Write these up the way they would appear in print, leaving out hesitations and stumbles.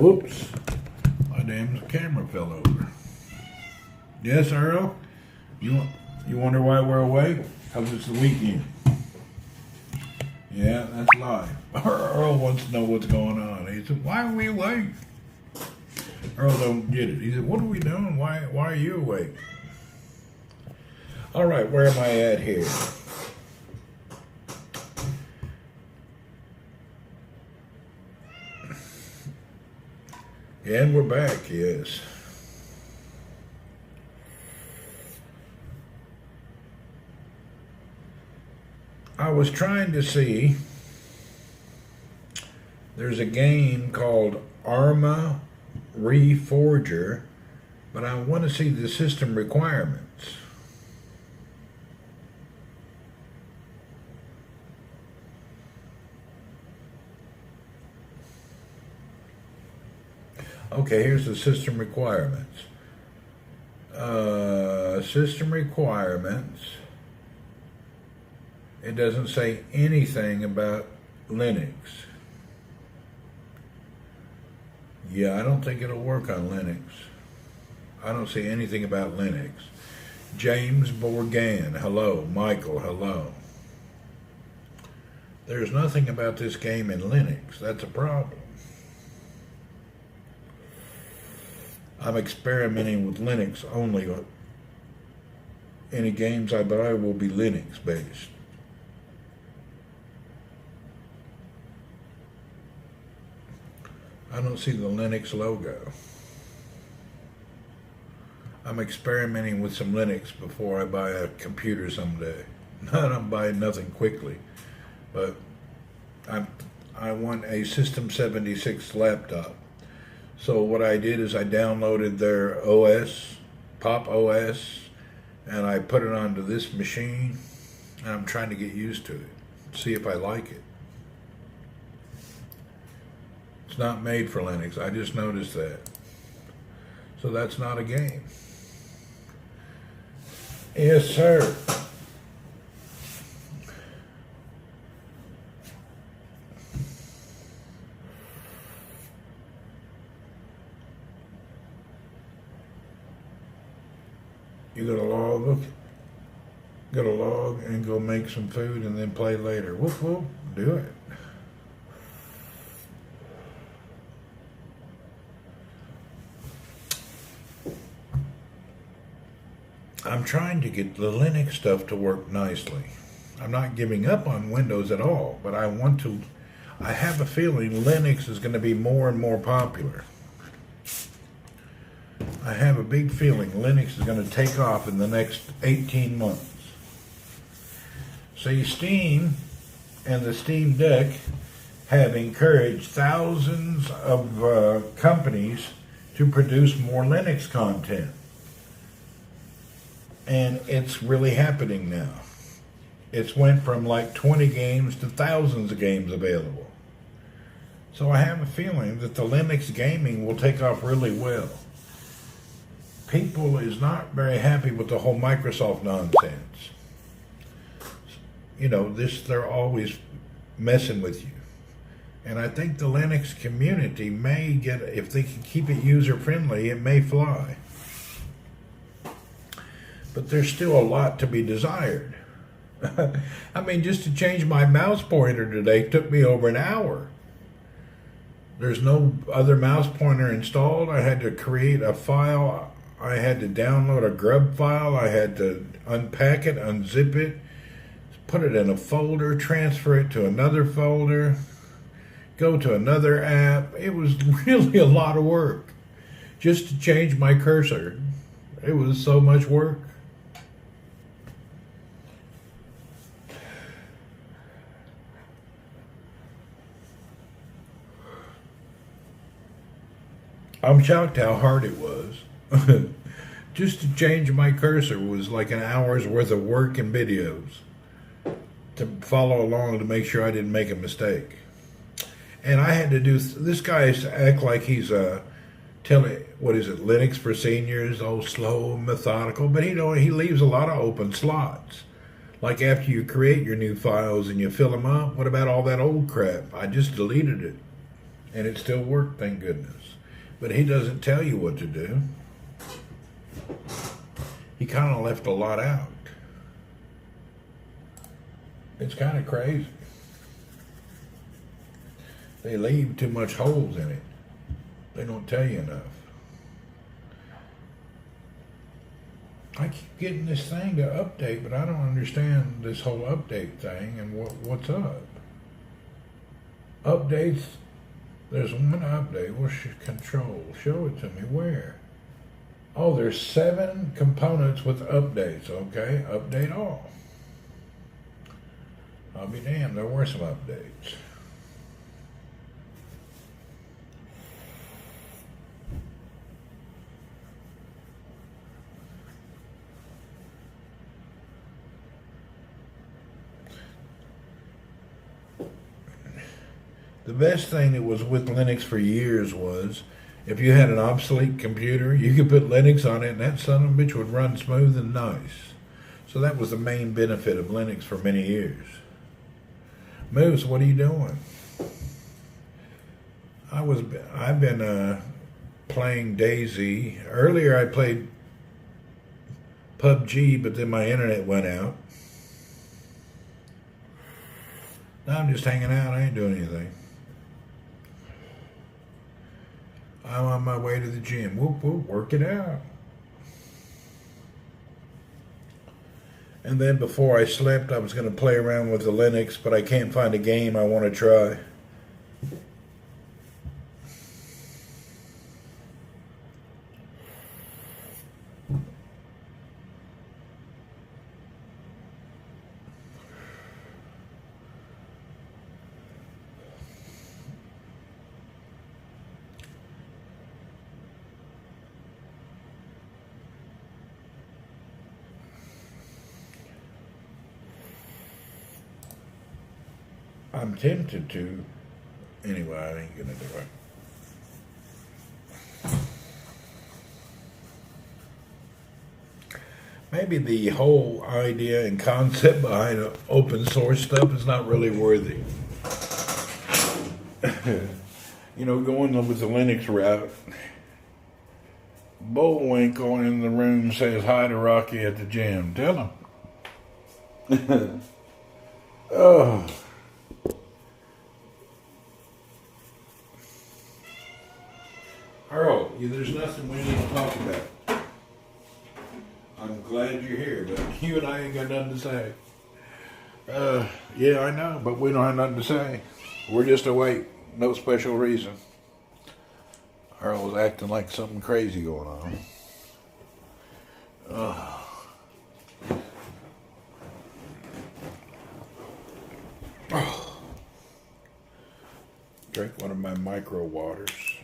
Whoops. My damn camera fell over. Yes, Earl? You wonder why we're awake? Because it's the weekend. Yeah, that's live. Earl wants to know what's going on. He said, why are we awake? Earl don't get it. He said, what are we doing? Why are you awake? All right, where am I at here? Yeah, and we're back, yes. I was trying to see, there's a game called Arma Reforger, but I want to see the system requirements. Okay, here's the system requirements. System requirements. It doesn't say anything about Linux. Yeah, I don't think it'll work on Linux. I don't see anything about Linux. James Borgan, hello. Michael, hello. There's nothing about this game in Linux. That's a problem. I'm experimenting with Linux only. Any games I buy will be Linux based. I don't see the Linux logo. I'm experimenting with some Linux before I buy a computer someday. I'm buying nothing quickly, but I want a System 76 laptop. So what I did is I downloaded their OS, Pop OS, and I put it onto this machine, and I'm trying to get used to it, see if I like it. It's not made for Linux. I just noticed that. So that's not a game. Yes, sir. You gotta log and go make some food and then play later. Whoop whoop, do it. I'm trying to get the Linux stuff to work nicely. I'm not giving up on Windows at all, but I have a feeling Linux is going to be more and more popular. I have a big feeling Linux is going to take off in the next 18 months. See, Steam and the Steam Deck have encouraged thousands of companies to produce more Linux content. And it's really happening now. It's went from like 20 games to thousands of games available. So I have a feeling that the Linux gaming will take off really well. People is not very happy with the whole Microsoft nonsense. You know, they're always messing with you. And I think the Linux community may get, if they can keep it user-friendly, it may fly. But there's still a lot to be desired. I mean, just to change my mouse pointer today took me over an hour. There's no other mouse pointer installed. I had to create a file. I had to download a grub file. I had to unpack it, unzip it, put it in a folder, transfer it to another folder, go to another app. It was really a lot of work just to change my cursor. It was so much work. I'm shocked how hard it was. Just to change my cursor was like an hour's worth of work and videos to follow along to make sure I didn't make a mistake. And I had to do, this guy used to act like he's Linux for seniors, slow and methodical, but he leaves a lot of open slots. Like after you create your new files and you fill them up, what about all that old crap? I just deleted it. and it still worked, thank goodness. But he doesn't tell you what to do. He kind of left a lot out. It's kind of crazy. They leave too much holes in it. They don't tell you enough. I keep getting this thing to update, but I don't understand this whole update thing and what's up. Updates, there's one update. What's your control? Show it to me. Where? Oh, there's 7 components with updates. Okay, update all. I'll be damned, there were some updates. The best thing that was with Linux for years was if you had an obsolete computer, you could put Linux on it and that son of a bitch would run smooth and nice. So that was the main benefit of Linux for many years. Moose, what are you doing? I've been playing Daisy. Earlier I played PUBG, but then my internet went out. Now I'm just hanging out. I ain't doing anything. I'm on my way to the gym. Whoop, whoop, work it out. And then before I slept, I was going to play around with the Linux, but I can't find a game I want to try. I'm tempted to. Anyway, I ain't gonna do it. Maybe the whole idea and concept behind open source stuff is not really worthy. You know, going with the Linux route. Bullwinkle in the room says hi to Rocky at the gym. Tell him. Oh. Earl, there's nothing we need to talk about. I'm glad you're here, but you and I ain't got nothing to say. Yeah, I know, but we don't have nothing to say. We're just awake. No special reason. Earl was acting like something crazy going on. Drink one of my micro waters.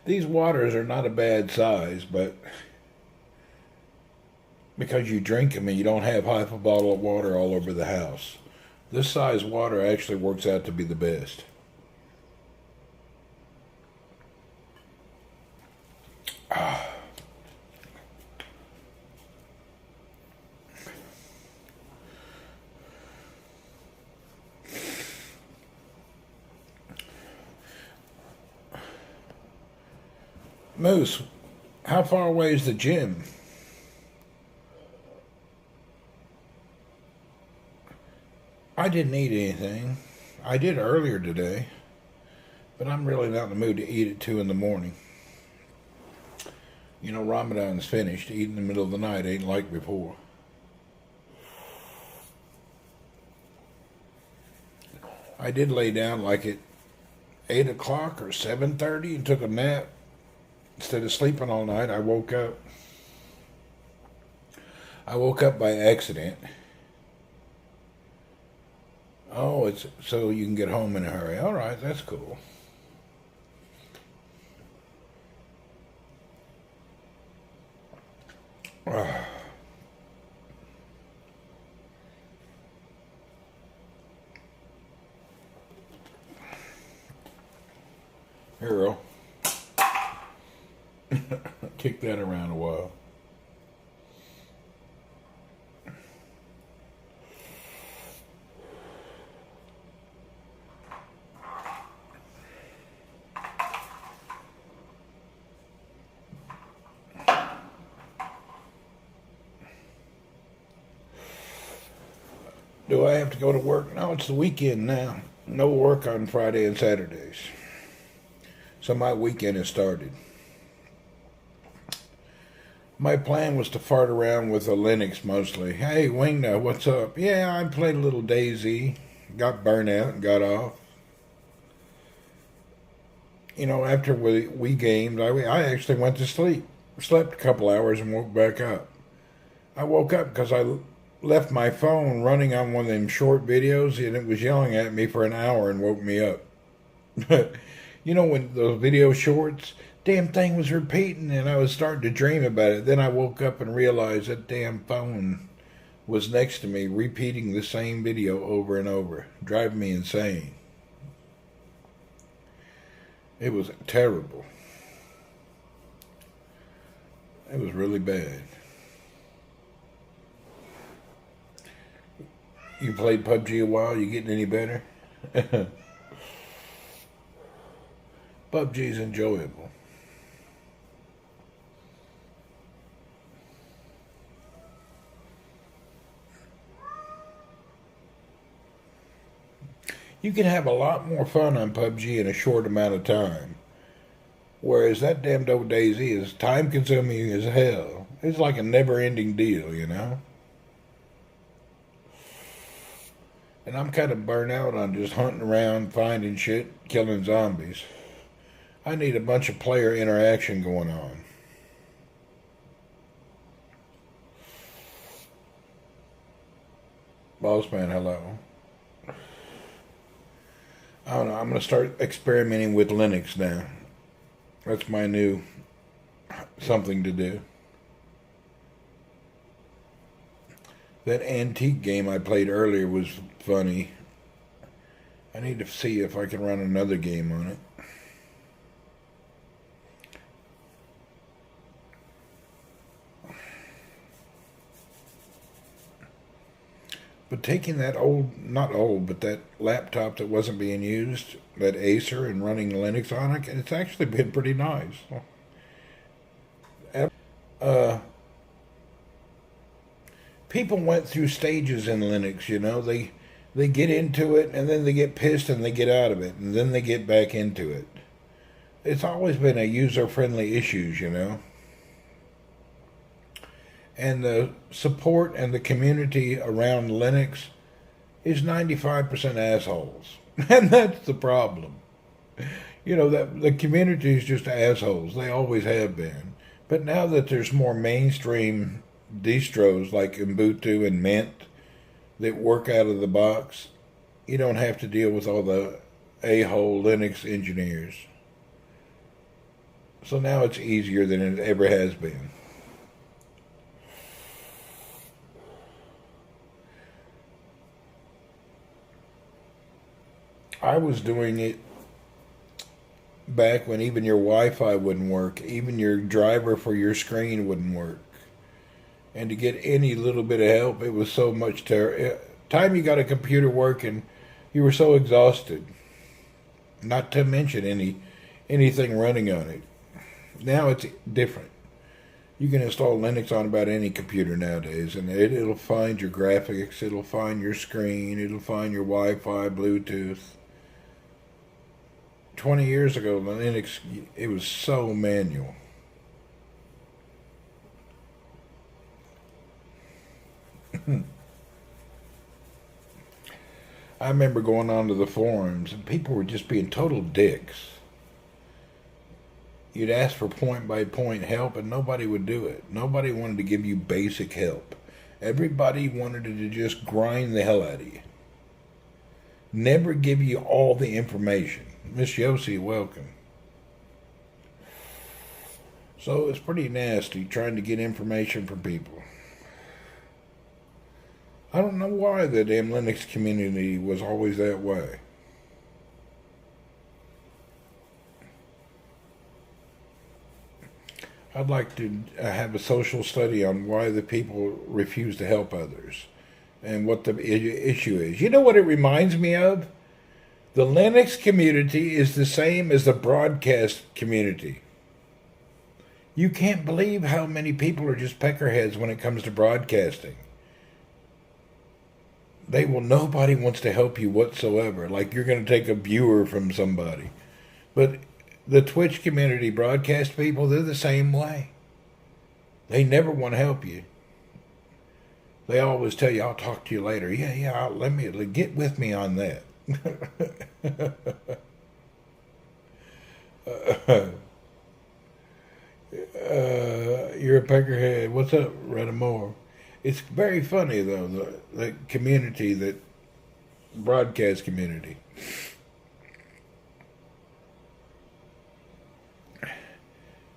These waters are not a bad size, but because you drink them and you don't have half a bottle of water all over the house, this size water actually works out to be the best. Moose, how far away is the gym? I didn't eat anything. I did earlier today, but I'm really not in the mood to eat at 2 in the morning. You know, Ramadan's finished. Eating in the middle of the night ain't like before. I did lay down like at 8 o'clock or 7:30 and took a nap. Instead of sleeping all night, I woke up. I woke up by accident. Oh, it's so you can get home in a hurry. All right, that's cool. Here, Earl. Kick that around a while. Do I have to go to work? No, it's the weekend now. No work on Friday and Saturdays. So my weekend has started. My plan was to fart around with a Linux mostly. Hey, Wingnut, what's up? Yeah, I played a little DayZ. Got burnt out and got off. You know, after we gamed, I actually went to sleep. Slept a couple hours and woke back up. I woke up because I left my phone running on one of them short videos and it was yelling at me for an hour and woke me up. You know, when those video shorts, damn thing was repeating and I was starting to dream about it. Then I woke up and realized that damn phone was next to me repeating the same video over and over, driving me insane. It was terrible. It was really bad. You played PUBG a while? You getting any better? PUBG's enjoyable. You can have a lot more fun on PUBG in a short amount of time. Whereas that damn old DayZ is time consuming as hell. It's like a never ending deal, you know? And I'm kind of burnt out on just hunting around, finding shit, killing zombies. I need a bunch of player interaction going on. Bossman, hello. I don't know, I'm going to start experimenting with Linux now. That's my new something to do. That antique game I played earlier was funny. I need to see if I can run another game on it. But taking that not old, but that laptop that wasn't being used, that Acer, and running Linux on it, it's actually been pretty nice. People went through stages in Linux, you know. They get into it, and then they get pissed, and they get out of it, and then they get back into it. It's always been a user-friendly issues, you know. And the support and the community around Linux is 95% assholes. And that's the problem. You know, that the community is just assholes. They always have been. But now that there's more mainstream distros like Ubuntu and Mint that work out of the box, you don't have to deal with all the a-hole Linux engineers. So now it's easier than it ever has been. I was doing it back when even your Wi-Fi wouldn't work, even your driver for your screen wouldn't work. And to get any little bit of help, it was so much time you got a computer working, you were so exhausted. Not to mention anything running on it. Now it's different. You can install Linux on about any computer nowadays, and it'll find your graphics, it'll find your screen, it'll find your Wi-Fi, Bluetooth. 20 years ago, the Linux, it was so manual. I remember going onto the forums, and people were just being total dicks. You'd ask for point-by-point help, and nobody would do it. Nobody wanted to give you basic help. Everybody wanted to just grind the hell out of you. Never give you all the information. Miss Yossi, welcome. So it's pretty nasty trying to get information from people. I don't know why the damn Linux community was always that way. I'd like to have a social study on why the people refuse to help others and what the issue is. You know what it reminds me of? The Linux community is the same as the broadcast community. You can't believe how many people are just peckerheads when it comes to broadcasting. Nobody wants to help you whatsoever. Like you're going to take a viewer from somebody. But the Twitch community broadcast people, they're the same way. They never want to help you. They always tell you, I'll talk to you later. Yeah, get with me on that. You're a peckerhead. What's up, Retta Moore? It's very funny, though, the community, that broadcast community.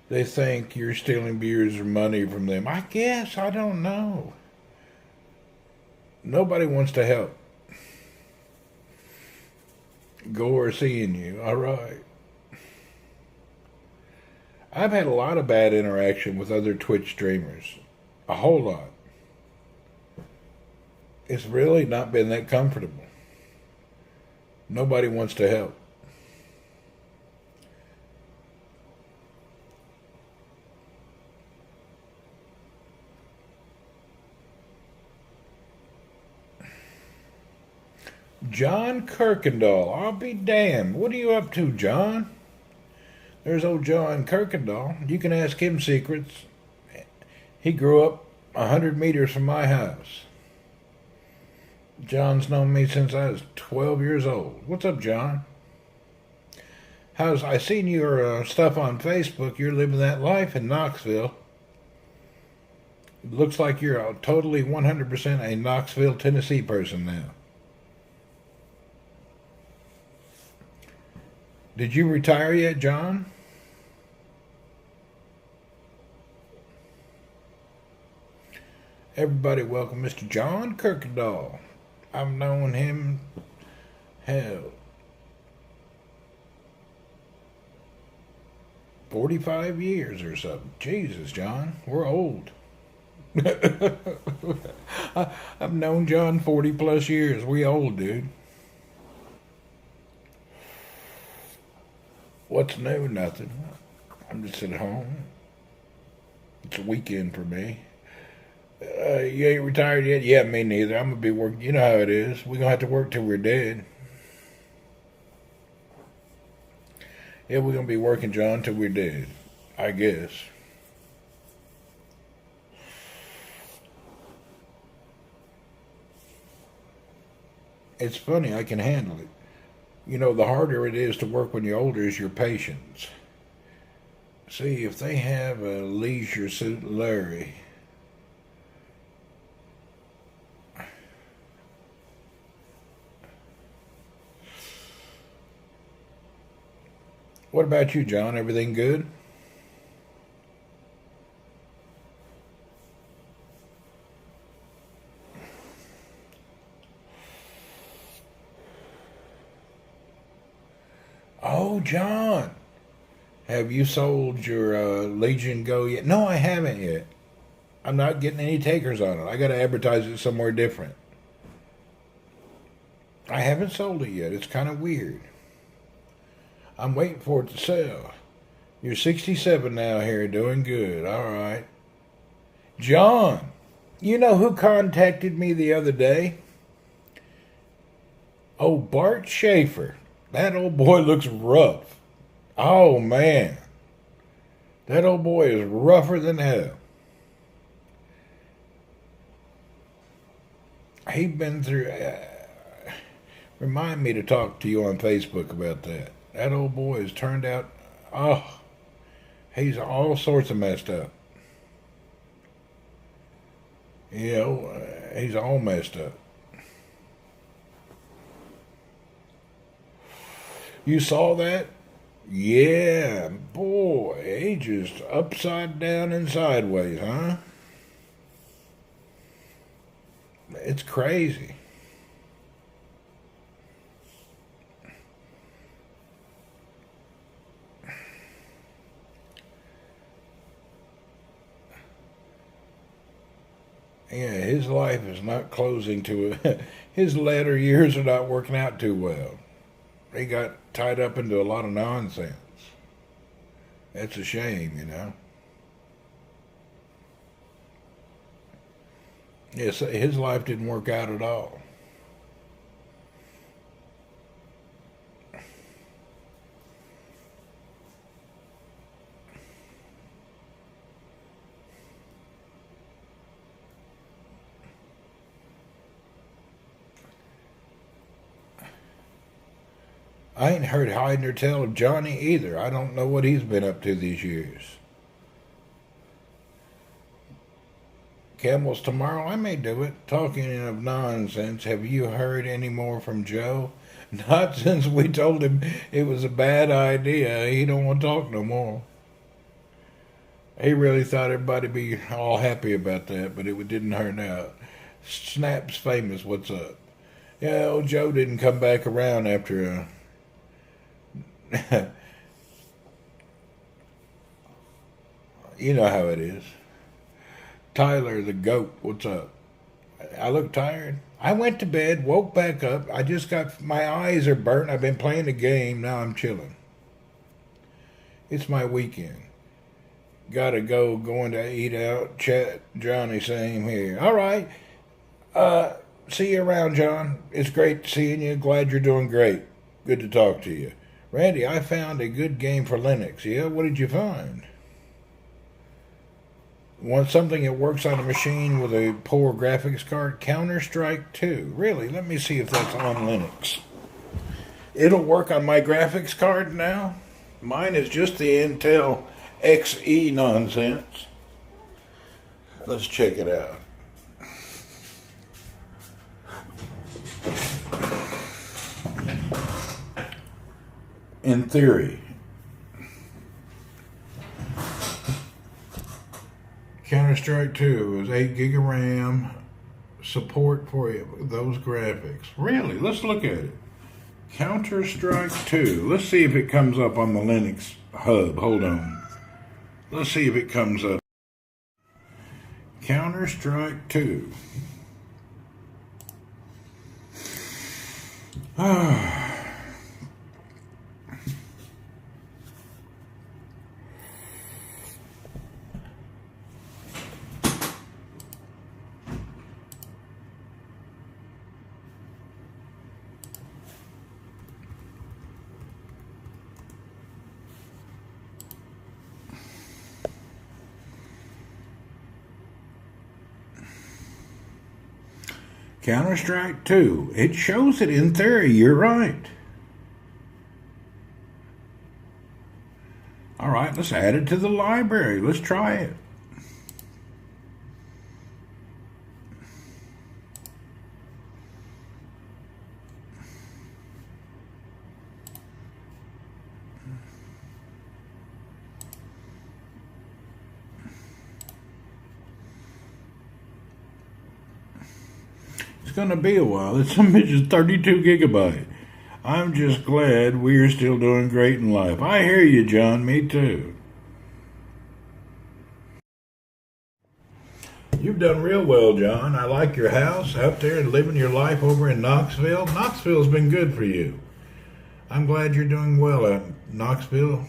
They think you're stealing viewers or money from them. I guess. I don't know. Nobody wants to help. Gore seeing you. All right. I've had a lot of bad interaction with other Twitch streamers. A whole lot. It's really not been that comfortable. Nobody wants to help. John Kirkendall. I'll be damned. What are you up to, John? There's old John Kirkendall. You can ask him secrets. He grew up 100 meters from my house. John's known me since I was 12 years old. What's up, John? I seen your stuff on Facebook. You're living that life in Knoxville. It looks like you're a totally 100% a Knoxville, Tennessee person now. Did you retire yet, John? Everybody welcome Mr. John Kirkendall. I've known him, 45 years or something. Jesus, John, we're old. I've known John 40 plus years. We old, dude. What's new? Nothing. I'm just at home. It's a weekend for me. You ain't retired yet? Yeah, me neither. I'm going to be working. You know how it is. We're going to have to work till we're dead. Yeah, we're going to be working, John, till we're dead. I guess. It's funny. I can handle it. You know, the harder it is to work when you're older is your patience. See, if they have a leisure suit Larry... What about you, John? Everything good? Oh, John. Have you sold your Legion Go yet? No, I haven't yet. I'm not getting any takers on it. I got to advertise it somewhere different. I haven't sold it yet. It's kind of weird. I'm waiting for it to sell. You're 67 now here, doing good. All right. John, you know who contacted me the other day? Oh, Bart Schaefer. That old boy looks rough. Oh, man. That old boy is rougher than hell. He's been through... remind me to talk to you on Facebook about that. That old boy has turned out... Oh, he's all sorts of messed up. You know, he's all messed up. You saw that? Yeah, boy, he just upside down and sideways, huh? It's crazy. Yeah, his life is not closing to it. His latter years are not working out too well. He got tied up into a lot of nonsense. That's a shame, you know. Yes, his life didn't work out at all. I ain't heard hide nor tell of Johnny either. I don't know what he's been up to these years. Camels tomorrow? I may do it. Talking of nonsense, have you heard any more from Joe? Not since we told him it was a bad idea. He don't want to talk no more. He really thought everybody'd be all happy about that, but it didn't turn out. Snap's famous, what's up? Yeah, old Joe didn't come back around after you know how it is. Tyler the goat, what's up? I look tired. I went to bed, woke back up. I just got, my eyes are burnt. I've been playing a game. Now I'm chilling. It's my weekend. Gotta go, going to eat out. Chat, Johnny, same here. All right. See you around, John. It's great seeing you. Glad you're doing great. Good to talk to you. Randy, I found a good game for Linux. Yeah, what did you find? Want something that works on a machine with a poor graphics card? Counter-Strike 2. Really? Let me see if that's on Linux. It'll work on my graphics card now? Mine is just the Intel XE nonsense. Let's check it out. In theory. Counter-Strike 2 is 8 gig of RAM, support for those graphics. Really? Let's look at it. Counter-Strike 2. Let's see if it comes up on the Linux hub. Hold on. Let's see if it comes up. Counter-Strike 2. Counter-Strike 2. It shows it in theory. You're right. All right, let's add it to the library. Let's try it. Going to be a while. It's just 32 gigabyte. I'm just glad we're still doing great in life. I hear you, John. Me too. You've done real well, John. I like your house out there and living your life over in Knoxville. Knoxville's been good for you. I'm glad you're doing well out in Knoxville.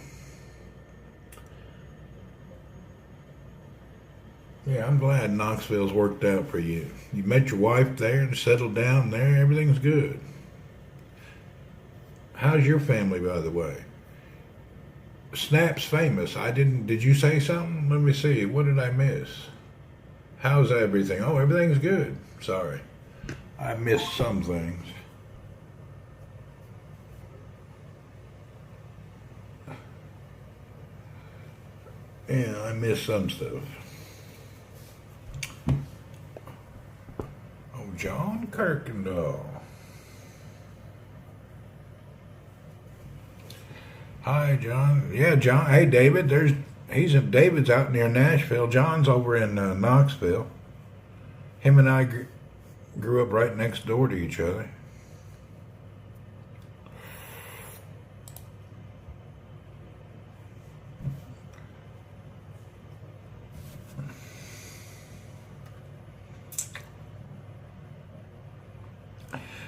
Yeah, I'm glad Knoxville's worked out for you. You met your wife there and settled down there. Everything's good. How's your family, by the way? Snap's famous. Did you say something? Let me see. What did I miss? How's everything? Oh, everything's good. Sorry. I missed some things. Yeah, I missed some stuff. John Kirkendall. Hi, John. Yeah, John. Hey, David. David's out near Nashville. John's over in Knoxville. Him and I grew up right next door to each other.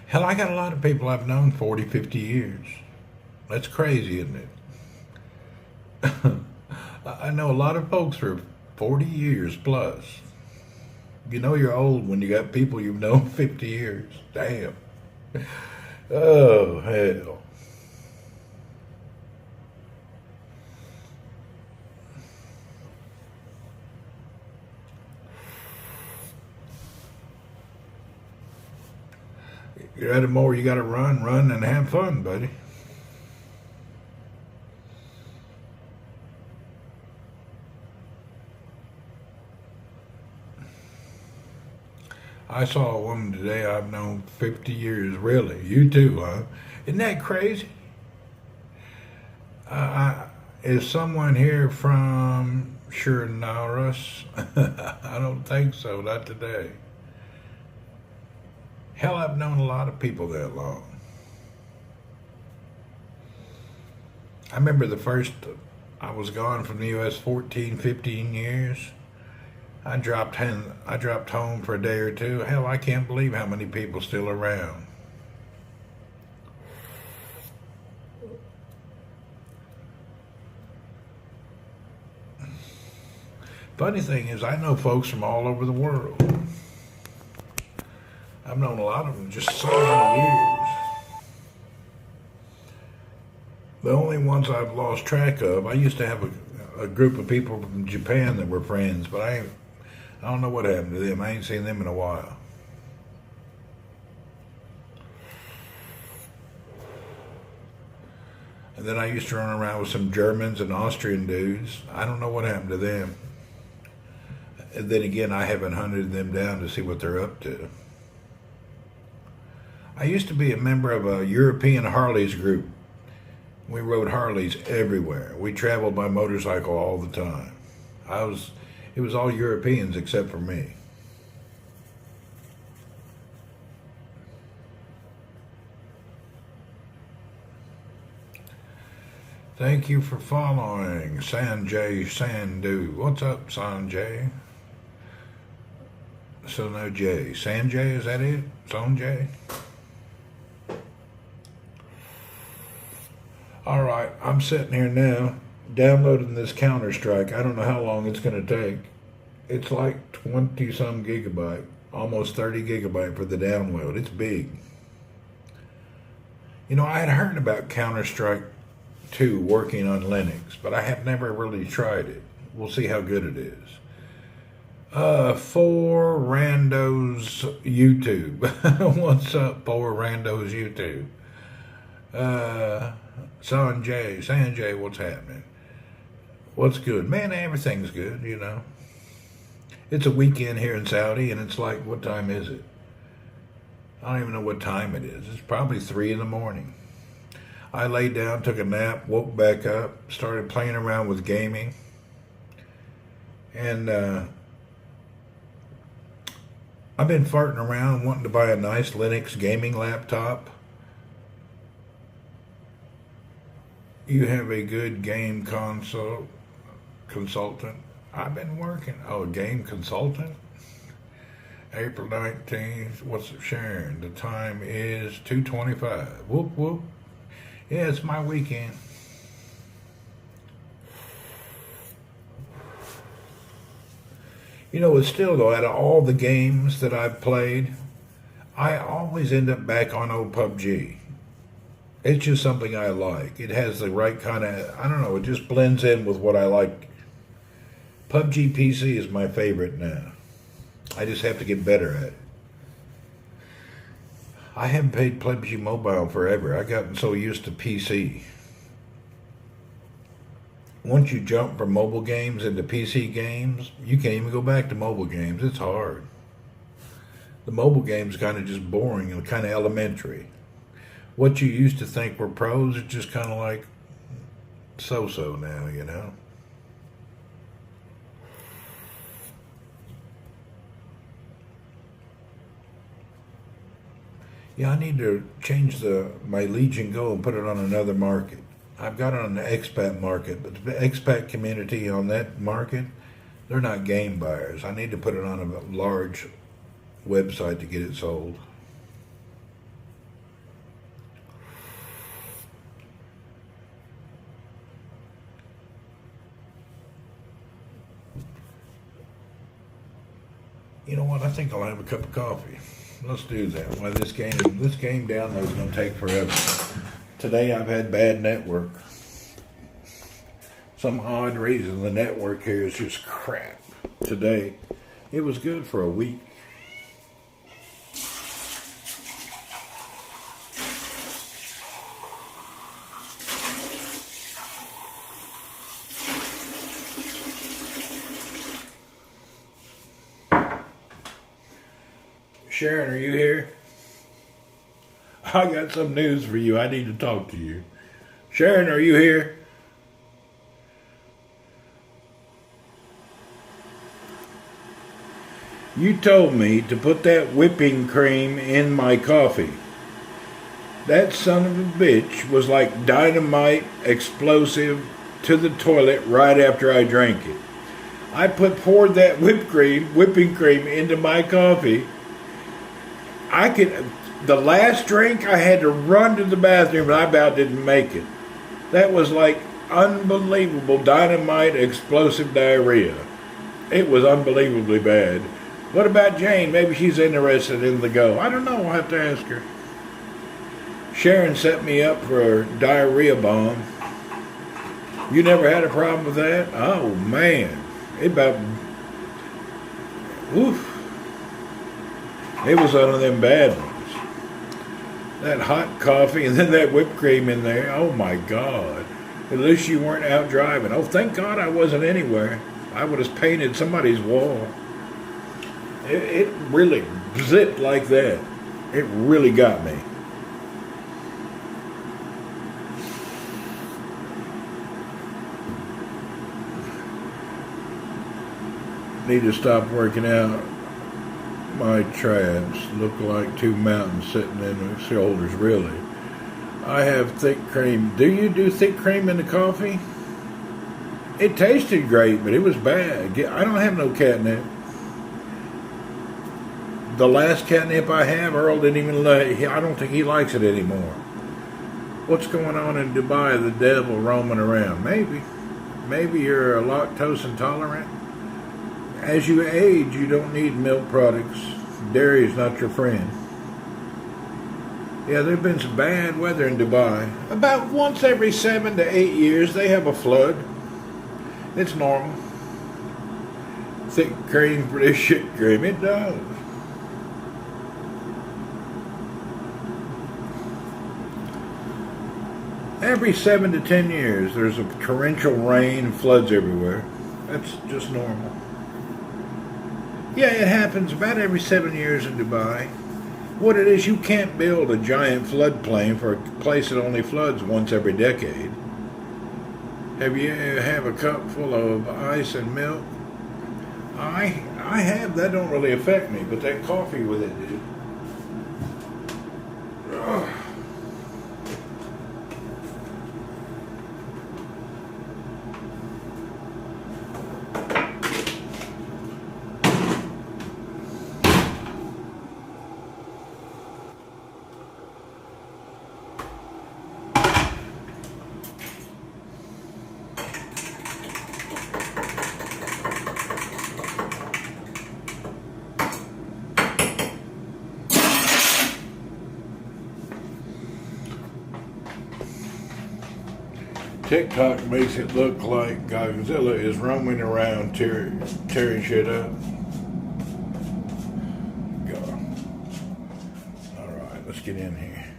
Hell, I got a lot of people I've known 40, 50 years. That's crazy, isn't it? I know a lot of folks for 40 years plus. You know you're old when you got people you've known 50 years. Damn. Oh, hell. You're at it more, you gotta run and have fun, buddy. I saw a woman today I've known 50 years. Really? You too, huh? Isn't that crazy? Is someone here from Chernaurus? I don't think so. Not today. Hell, I've known a lot of people that long. I remember the first, I was gone from the U.S. 14, 15 years. I dropped home for a day or two. Hell, I can't believe how many people still around. Funny thing is, I know folks from all over the world. I've known a lot of them just so many years. The only ones I've lost track of, I used to have a group of people from Japan that were friends, but I don't know what happened to them. I ain't seen them in a while. And then I used to run around with some Germans and Austrian dudes. I don't know what happened to them. And then again, I haven't hunted them down to see what they're up to. I used to be a member of a European Harleys group. We rode Harleys everywhere. We traveled by motorcycle all the time. It was all Europeans except for me. Thank you for following, Sanjay Sandhu. What's up, Sanjay? So no J. Sanjay, is that it? Sanjay? All right, I'm sitting here now downloading this Counter-Strike. I don't know how long it's going to take. It's like 20-some gigabyte, almost 30 gigabyte for the download. It's big. You know, I had heard about Counter-Strike 2 working on Linux, but I have never really tried it. We'll see how good it is. For Rando's YouTube. What's up, for Rando's YouTube? Sanjay, what's happening? What's good? Man, everything's good, you know. It's a weekend here in Saudi, and it's like, what time is it? I don't even know what time it is. It's probably 3 in the morning. I laid down, took a nap, woke back up, started playing around with gaming. And I've been farting around wanting to buy a nice Linux gaming laptop. You have a good game consultant. I've been working. Oh, game consultant? April 19th. What's it sharing? The time is 2:25. Whoop, whoop. Yeah, it's my weekend. You know, it's still, though, out of all the games that I've played, I always end up back on old PUBG. It's just something I like. It has the right kind of, I don't know, it just blends in with what I like. PUBG PC is my favorite now. I just have to get better at it. I haven't played PUBG Mobile forever. I've gotten so used to PC. Once you jump from mobile games into PC games, you can't even go back to mobile games. It's hard. The mobile game's kind of just boring and kind of elementary. What you used to think were pros are just kind of like so-so now, you know. Yeah, I need to change my Legion Go and put it on another market. I've got it on the expat market, but the expat community on that market, they're not game buyers. I need to put it on a large website to get it sold. You know what? I think I'll have a cup of coffee. Let's do that. Why this game download is going to take forever. Today I've had bad network. Some odd reason the network here is just crap. Today it was good for a week. Sharon, are you here? I got some news for you. I need to talk to you. Sharon, are you here? You told me to put that whipping cream in my coffee. That son of a bitch was like dynamite explosive to the toilet right after I drank it. I poured that whipping cream into my coffee. The last drink I had to run to the bathroom and I about didn't make it. That was like unbelievable dynamite explosive diarrhea. It was unbelievably bad. What about Jane? Maybe she's interested in the go. I don't know. I'll have to ask her. Sharon set me up for a diarrhea bomb. You never had a problem with that? Oh, man. It was one of them bad ones. That hot coffee and then that whipped cream in there. Oh, my God. At least you weren't out driving. Oh, thank God I wasn't anywhere. I would have painted somebody's wall. It really zipped like that. It really got me. Need to stop working out. My traps look like two mountains sitting in the shoulders, really. I have thick cream. Do you do thick cream in the coffee? It tasted great, but it was bad. I don't have no catnip. The last catnip I have, Earl didn't even I don't think he likes it anymore. What's going on in Dubai? The devil roaming around. Maybe you're lactose intolerant. As you age, you don't need milk products. Dairy is not your friend. Yeah, there's been some bad weather in Dubai. About once every 7 to 8 years, they have a flood. It's normal. Thick cream for this shit cream. It does. Every 7 to 10 years, there's a torrential rain and floods everywhere. That's just normal. Yeah, it happens about every 7 years in Dubai. What it is, you can't build a giant floodplain for a place that only floods once every decade. Have you have a cup full of ice and milk? I have. That don't really affect me, but that coffee with it did. Ugh. TikTok makes it look like Godzilla is roaming around tearing shit up. Go. Alright, let's get in here.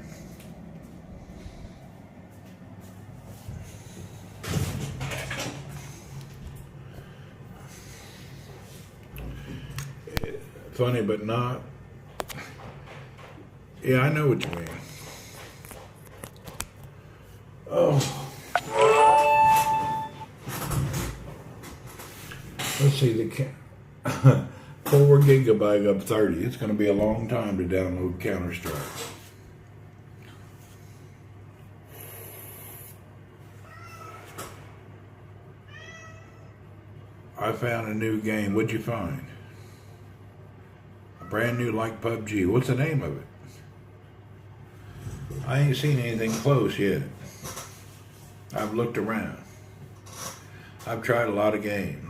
Funny but not. Yeah, I know what you mean. Oh. Let's see, the 4 gigabyte up 30. It's going to be a long time to download Counter-Strike. I found a new game. What'd you find? A brand new like PUBG. What's the name of it? I ain't seen anything close yet. I've looked around. I've tried a lot of games.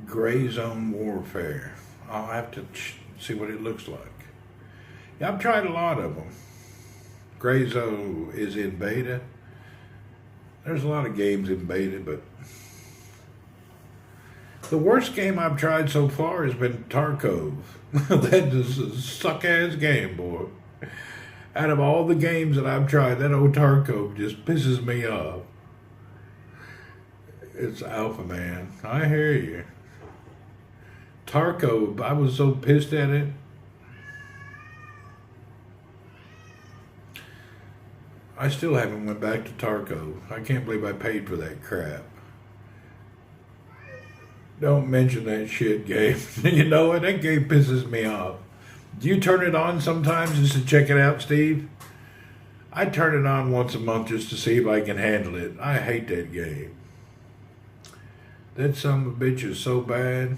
Gray Zone Warfare. I'll have to see what it looks like. Yeah, I've tried a lot of them. Gray Zone is in beta. There's a lot of games in beta, but the worst game I've tried so far has been Tarkov. That is a suck-ass game, boy. Out of all the games that I've tried, that old Tarkov just pisses me off. It's Alpha Man. I hear you. Tarkov, I was so pissed at it. I still haven't went back to Tarkov. I can't believe I paid for that crap. Don't mention that shit, Gabe. You know what? That game pisses me off. Do you turn it on sometimes just to check it out, Steve? I turn it on once a month just to see if I can handle it. I hate that game. That son of a bitch is so bad.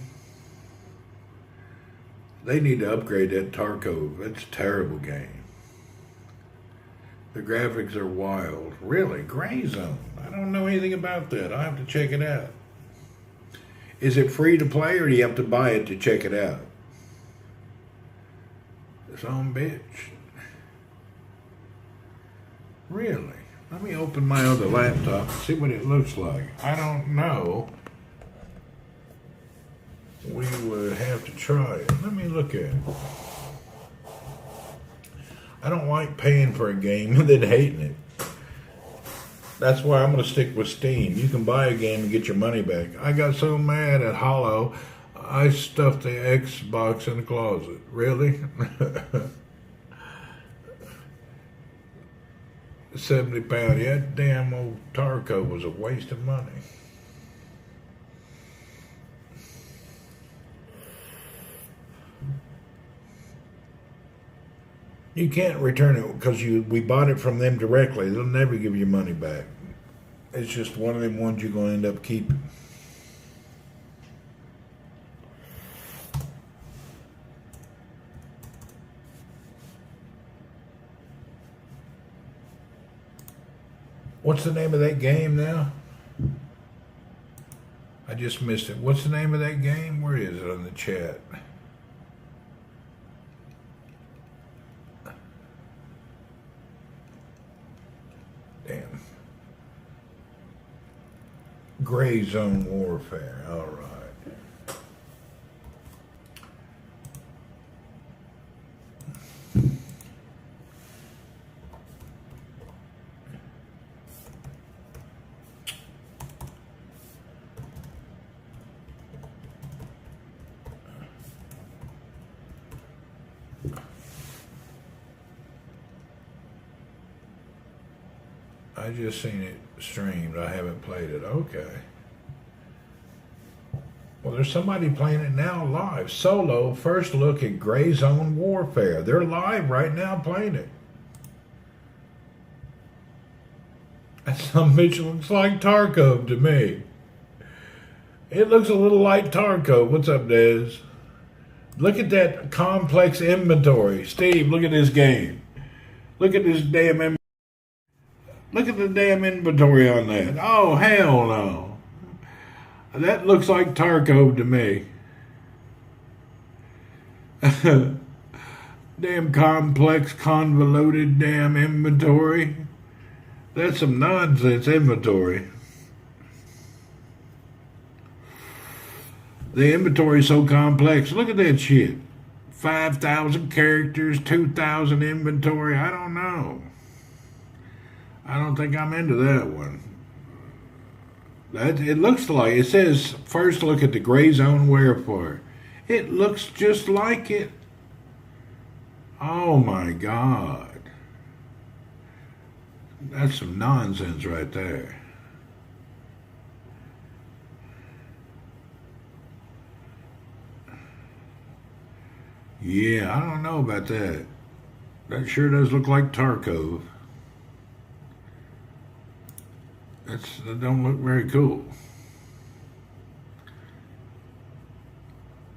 They need to upgrade that Tarkov. It's a terrible game. The graphics are wild. Really? Gray Zone. I don't know anything about that. I have to check it out. Is it free to play or do you have to buy it to check it out? Some bitch. Really? Let me open my other laptop and see what it looks like. I don't know. We would have to try it. Let me look at it. I don't like paying for a game and then hating it. That's why I'm going to stick with Steam. You can buy a game and get your money back. I got so mad at Hollow, I stuffed the Xbox in the closet. Really? 70 pounds. Yeah, that damn old Tarkov was a waste of money. You can't return it because we bought it from them directly. They'll never give you money back. It's just one of them ones you're going to end up keeping. What's the name of that game now? I just missed it. What's the name of that game? Where is it on the chat? Damn. Gray Zone Warfare. All right. I just seen it streamed. I haven't played it. Okay. Well, there's somebody playing it now live. Solo, first look at Gray Zone Warfare. They're live right now playing it. That some bitch looks like Tarkov to me. It looks a little like Tarkov. What's up, Dez? Look at that complex inventory. Steve, look at this game. Look at this damn inventory. Look at the damn inventory on that. Oh, hell no. That looks like Tarkov to me. Damn complex, convoluted damn inventory. That's some nonsense inventory. The inventory is so complex. Look at that shit. 5,000 characters, 2,000 inventory. I don't know. I don't think I'm into that one. It looks like, it says, first look at the Gray Zone Warfare. It looks just like it. Oh my God. That's some nonsense right there. Yeah, I don't know about that. That sure does look like Tarkov. That don't look very cool.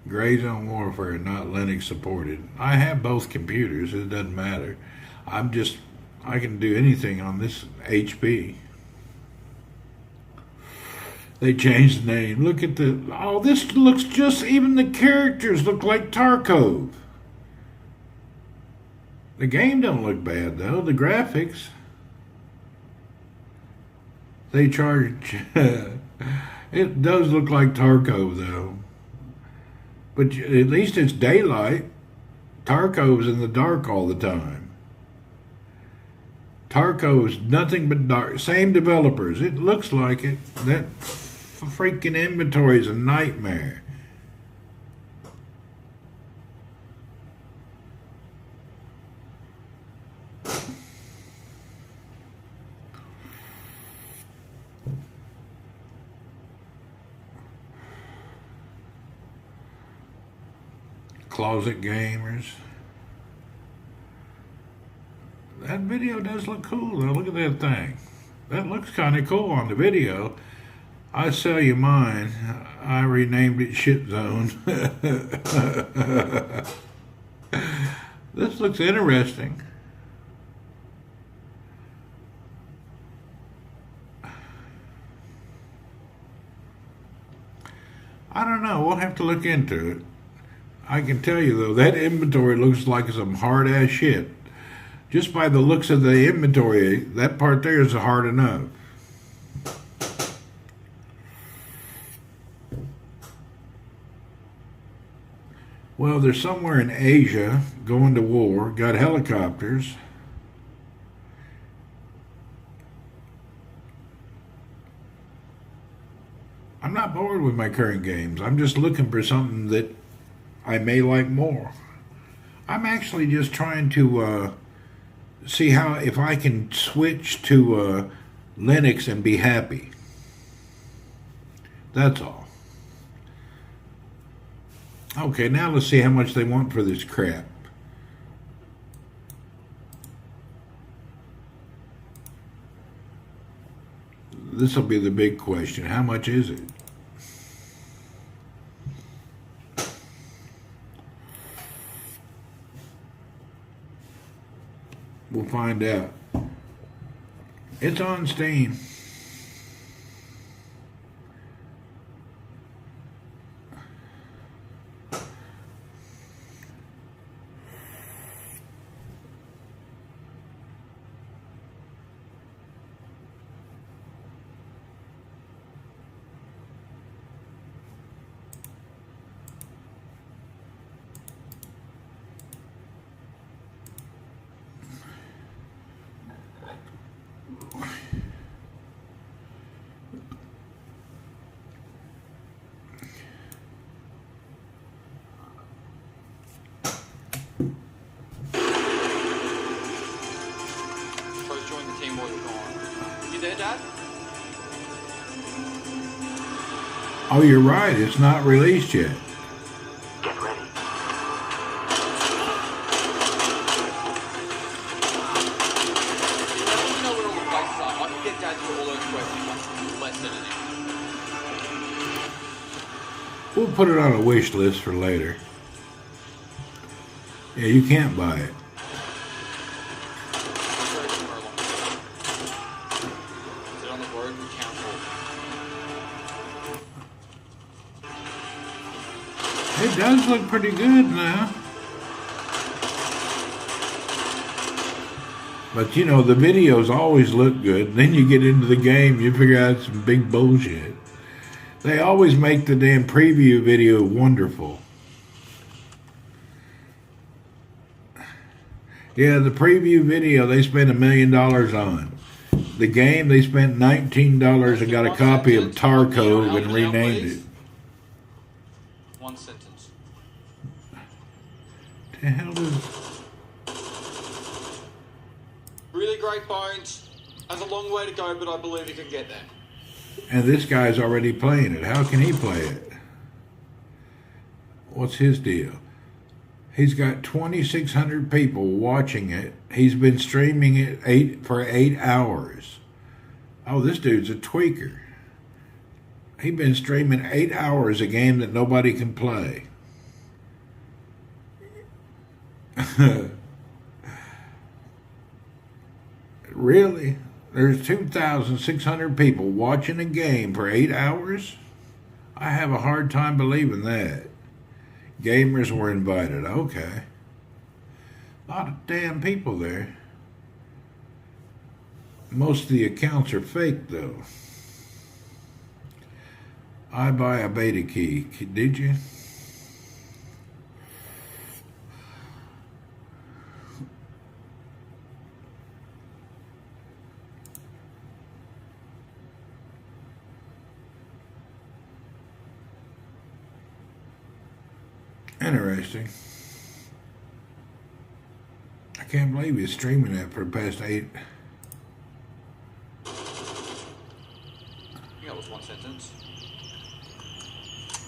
Gray Zone Warfare, not Linux supported. I have both computers. It doesn't matter. I can do anything on this HP. They changed the name. Look at this looks just, even the characters look like Tarkov. The game don't look bad though. The graphics. They charge. It does look like Tarkov though. But at least it's daylight. Tarkov's in the dark all the time. Tarkov's nothing but dark. Same developers. It looks like it. That freaking inventory is a nightmare. closet gamers. That video does look cool though. Look at that thing. That looks kind of cool on the video. I sell you mine. I renamed it Shit Zone. This looks interesting. I don't know. We'll have to look into it. I can tell you though, that inventory looks like some hard ass shit. Just by the looks of the inventory, that part there is hard enough. Well, they're somewhere in Asia going to war, got helicopters. I'm not bored with my current games. I'm just looking for something that I may like more. I'm actually just trying to see how if I can switch to Linux and be happy. That's all. Okay, now let's see how much they want for this crap. This will be the big question. How much is it? We'll find out. It's on Steam. Oh, you're right. It's not released yet. Get ready. We'll put it on a wish list for later. Yeah, you can't buy it. It does look pretty good now. But you know, the videos always look good. Then you get into the game, you figure out some big bullshit. They always make the damn preview video wonderful. Yeah, the preview video they spent $1 million on. The game they spent $19 and got a copy of Tarkov and renamed it. One sentence. The hell is... Really great bones. Has a long way to go, but I believe he can get there. And this guy's already playing it. How can he play it? What's his deal? He's got 2,600 people watching it. He's been streaming it for 8 hours. Oh, this dude's a tweaker. He's been streaming 8 hours a game that nobody can play. Really? There's 2,600 people watching a game for 8 hours? I have a hard time believing that. Gamers were invited. Okay. A lot of damn people there. Most of the accounts are fake, though. I buy a beta key. Did you? Interesting. I can't believe he's streaming that for the past 8. I think that was one sentence.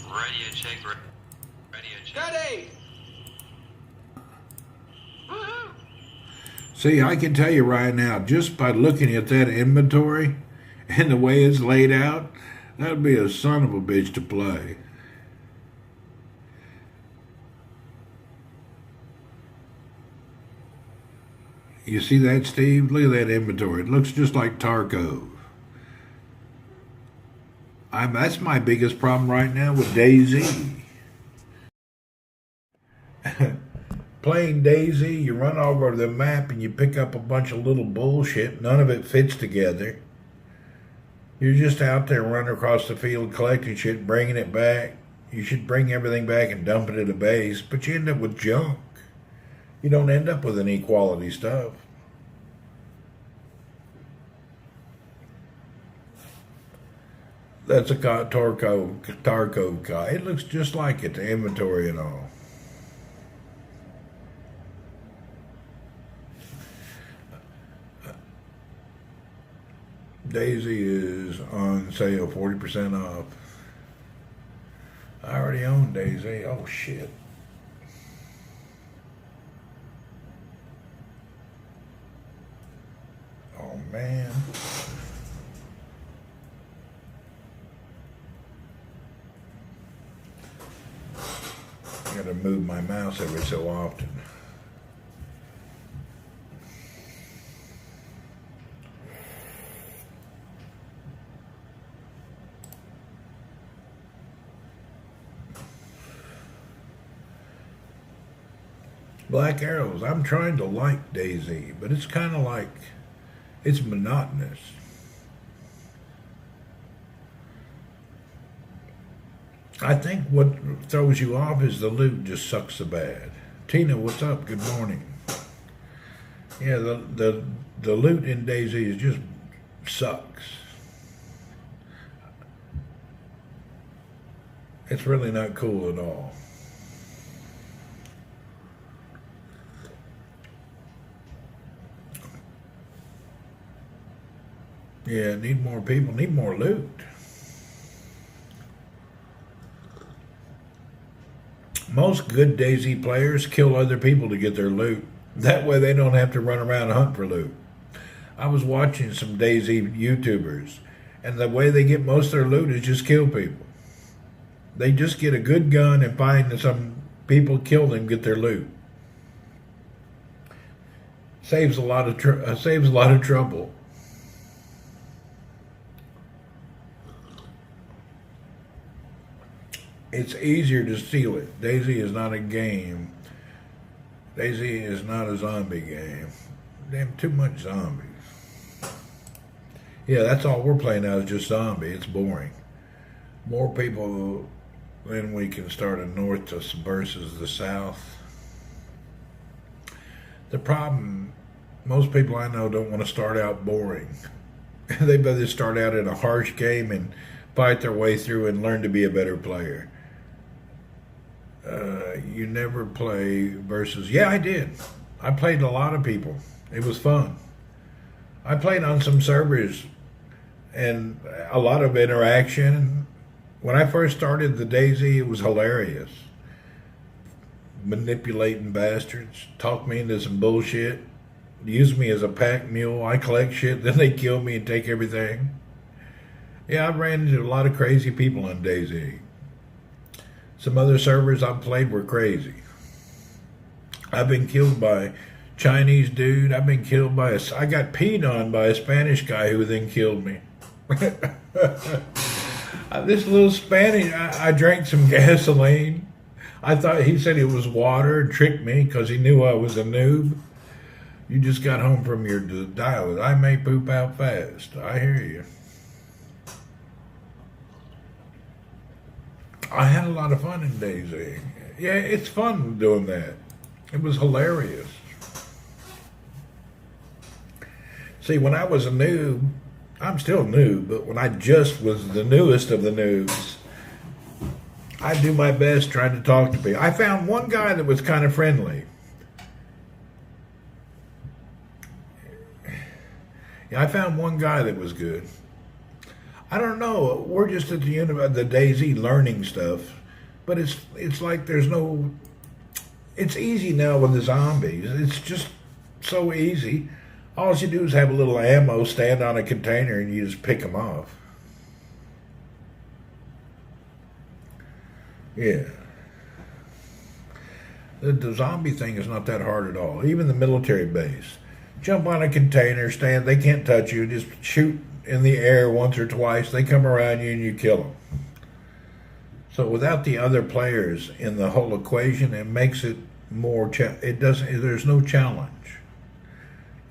Radio check. Radio check. Ready! See, I can tell you right now, just by looking at that inventory and the way it's laid out, that'd be a son of a bitch to play. You see that, Steve? Look at that inventory. It looks just like Tarkov. That's my biggest problem right now with DayZ. Playing DayZ, you run over the map and you pick up a bunch of little bullshit. None of it fits together. You're just out there running across the field collecting shit, bringing it back. You should bring everything back and dump it at a base, but you end up with junk. You don't end up with any quality stuff. That's a Tarkov guy. It looks just like it, the inventory and all. DayZ is on sale, 40% off. I already own DayZ. Oh, shit. Oh, man. I gotta move my mouse every so often. Black Arrows. I'm trying to like DayZ, but it's kind of like, it's monotonous. I think what throws you off is the loot just sucks so bad. Tina, what's up? Good morning. Yeah, the loot in DayZ is just sucks. It's really not cool at all. Yeah, need more people, need more loot. Most good DayZ players kill other people to get their loot. That way they don't have to run around and hunt for loot. I was watching some DayZ YouTubers, and the way they get most of their loot is just kill people. They just get a good gun and find some people, kill them, get their loot. Saves a lot of trouble. It's easier to steal it. DayZ is not a game. DayZ is not a zombie game. Damn, too much zombies. Yeah, that's all we're playing now is just zombie. It's boring. More people, then we can start a north versus the south. The problem, most people I know don't want to start out boring. They better start out in a harsh game and fight their way through and learn to be a better player. You never play versus... Yeah, I did. I played a lot of people. It was fun. I played on some servers and a lot of interaction. When I first started the DayZ, it was hilarious. Manipulating bastards, talk me into some bullshit, use me as a pack mule. I collect shit, then they kill me and take everything. Yeah, I ran into a lot of crazy people on DayZ. Some other servers I've played were crazy. I've been killed by Chinese dude. I've been killed by I got peed on by a Spanish guy who then killed me. This little Spanish, I drank some gasoline. I thought he said it was water and tricked me because he knew I was a noob. You just got home from your dial. I may poop out fast. I hear you. I had a lot of fun in DayZ. Yeah, it's fun doing that. It was hilarious. See, when I was a noob, I'm still a noob, but when I just was the newest of the noobs, I do my best trying to talk to people. I found one guy that was kind of friendly. Yeah, I found one guy that was good. I don't know. We're just at the end of the DayZ learning stuff, but it's like there's no. It's easy now with the zombies. It's just So easy. All you do is have a little ammo stand on a container and you just pick them off. Yeah. The zombie thing is not that hard at all. Even the military base. Jump on a container, stand, they can't touch you. Just shoot in the air once or twice. They come around you and you kill them. So without the other players in the whole equation, it makes it more, there's no challenge.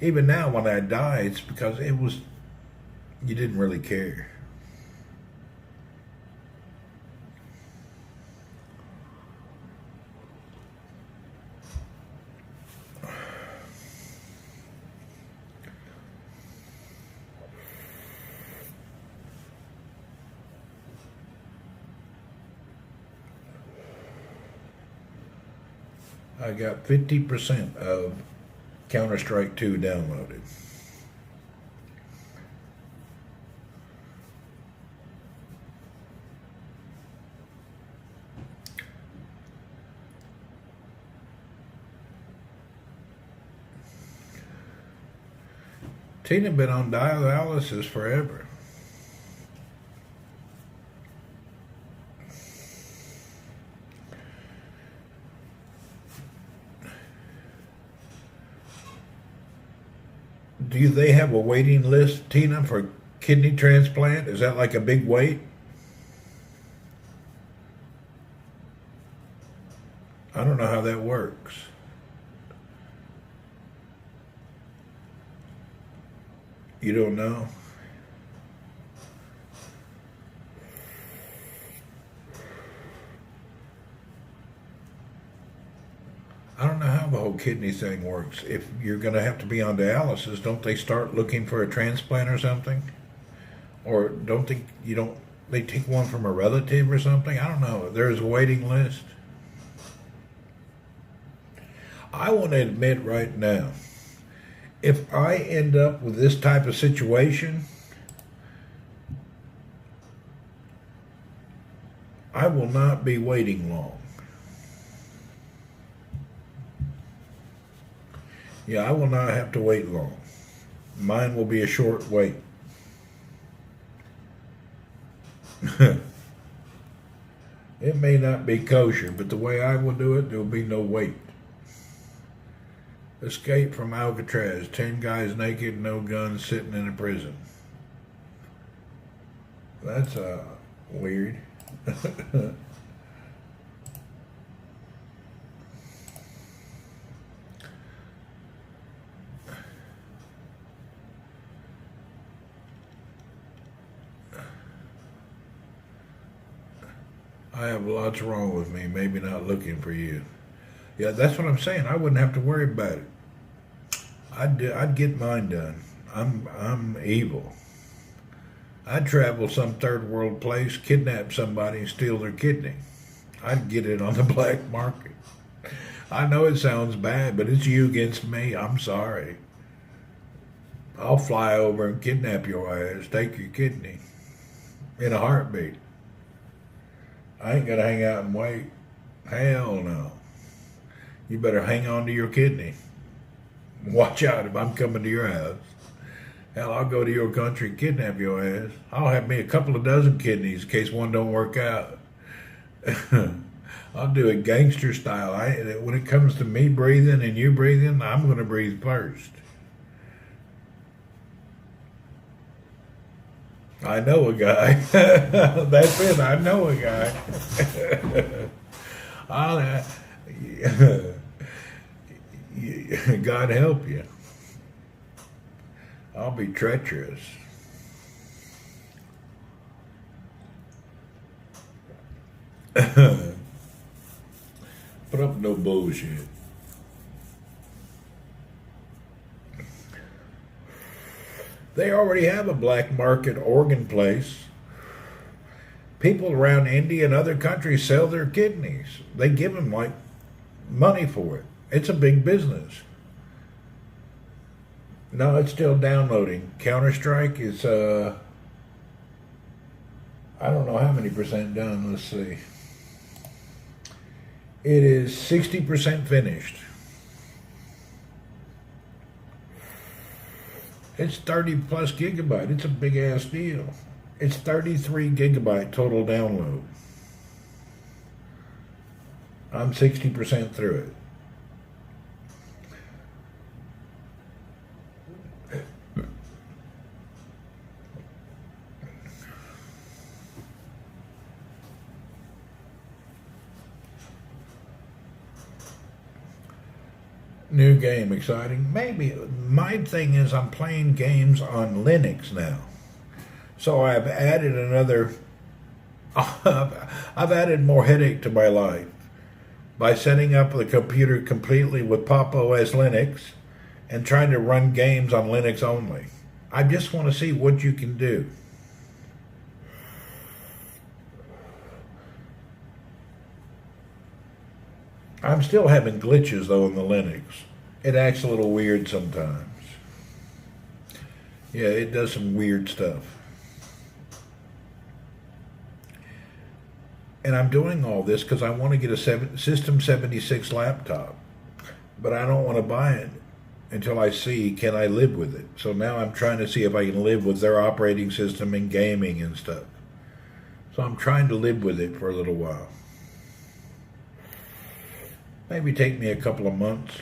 Even now when I die, it's because you didn't really care. I got 50% of Counter-Strike 2 downloaded. Tina been on dialysis forever. Do they have a waiting list, Tina, for kidney transplant? Is that like a big wait? I don't know how that works. You don't know? I don't know how the whole kidney thing works. If you're going to have to be on dialysis, don't they start looking for a transplant or something? Or they take one from a relative or something? I don't know. There's a waiting list. I want to admit right now, if I end up with this type of situation, I will not be waiting long. Yeah, I will not have to wait long. Mine will be a short wait. It may not be kosher, but the way I will do it, there will be no wait. Escape from Alcatraz. 10 guys naked, no guns, sitting in a prison. That's weird. I have lots wrong with me, maybe not looking for you. Yeah, that's what I'm saying. I wouldn't have to worry about it. I'd get mine done. I'm evil. I'd travel some third world place, kidnap somebody, and steal their kidney. I'd get it on the black market. I know it sounds bad, but it's you against me. I'm sorry. I'll fly over and kidnap your ass, take your kidney in a heartbeat. I ain't gonna hang out and wait. Hell no. You better hang on to your kidney. Watch out if I'm coming to your house. Hell, I'll go to your country and kidnap your ass. I'll have me a couple of dozen kidneys in case one don't work out. I'll do it gangster style. When it comes to me breathing and you breathing, I'm going to breathe first. I know a guy. That's it. I know a guy. God help you. I'll be treacherous. Put up no bullshit. They already have a black market organ place. People around India and other countries sell their kidneys. They give them like money for it. It's a big business. No, it's still downloading. Counter-Strike is, I don't know how many percent done. Let's see. It is 60% finished. It's 30 plus gigabyte. It's a big ass deal. It's 33 gigabyte total download. I'm 60% through it. New game, exciting. Maybe. My thing is I'm playing games on Linux now. So I've added another, I've added more headache to my life by setting up the computer completely with Pop! OS Linux and trying to run games on Linux only. I just want to see what you can do. I'm still having glitches though in the Linux. It acts a little weird sometimes. Yeah, it does some weird stuff. And I'm doing all this because I want to get a System 76 laptop. But I don't want to buy it until I see can I live with it. So now I'm trying to see if I can live with their operating system and gaming and stuff. So I'm trying to live with it for a little while. Maybe take me a couple of months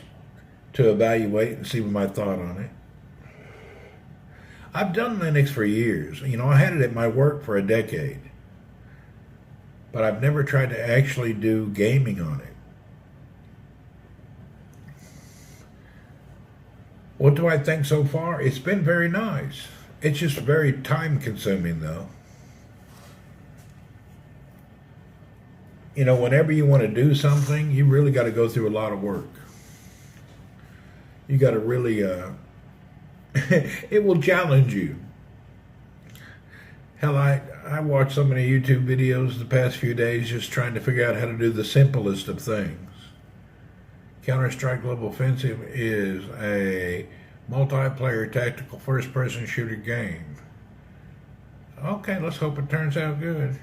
to evaluate and see my thought on it. I've done Linux for years. You know, I had it at my work for a decade. But I've never tried to actually do gaming on it. What do I think so far? It's been very nice. It's just very time consuming though. You know, whenever you want to do something, you really got to go through a lot of work. You got to really, it will challenge you. Hell, I watched so many YouTube videos the past few days just trying to figure out how to do the simplest of things. Counter-Strike Global Offensive is a multiplayer tactical first-person shooter game. Okay, let's hope it turns out good.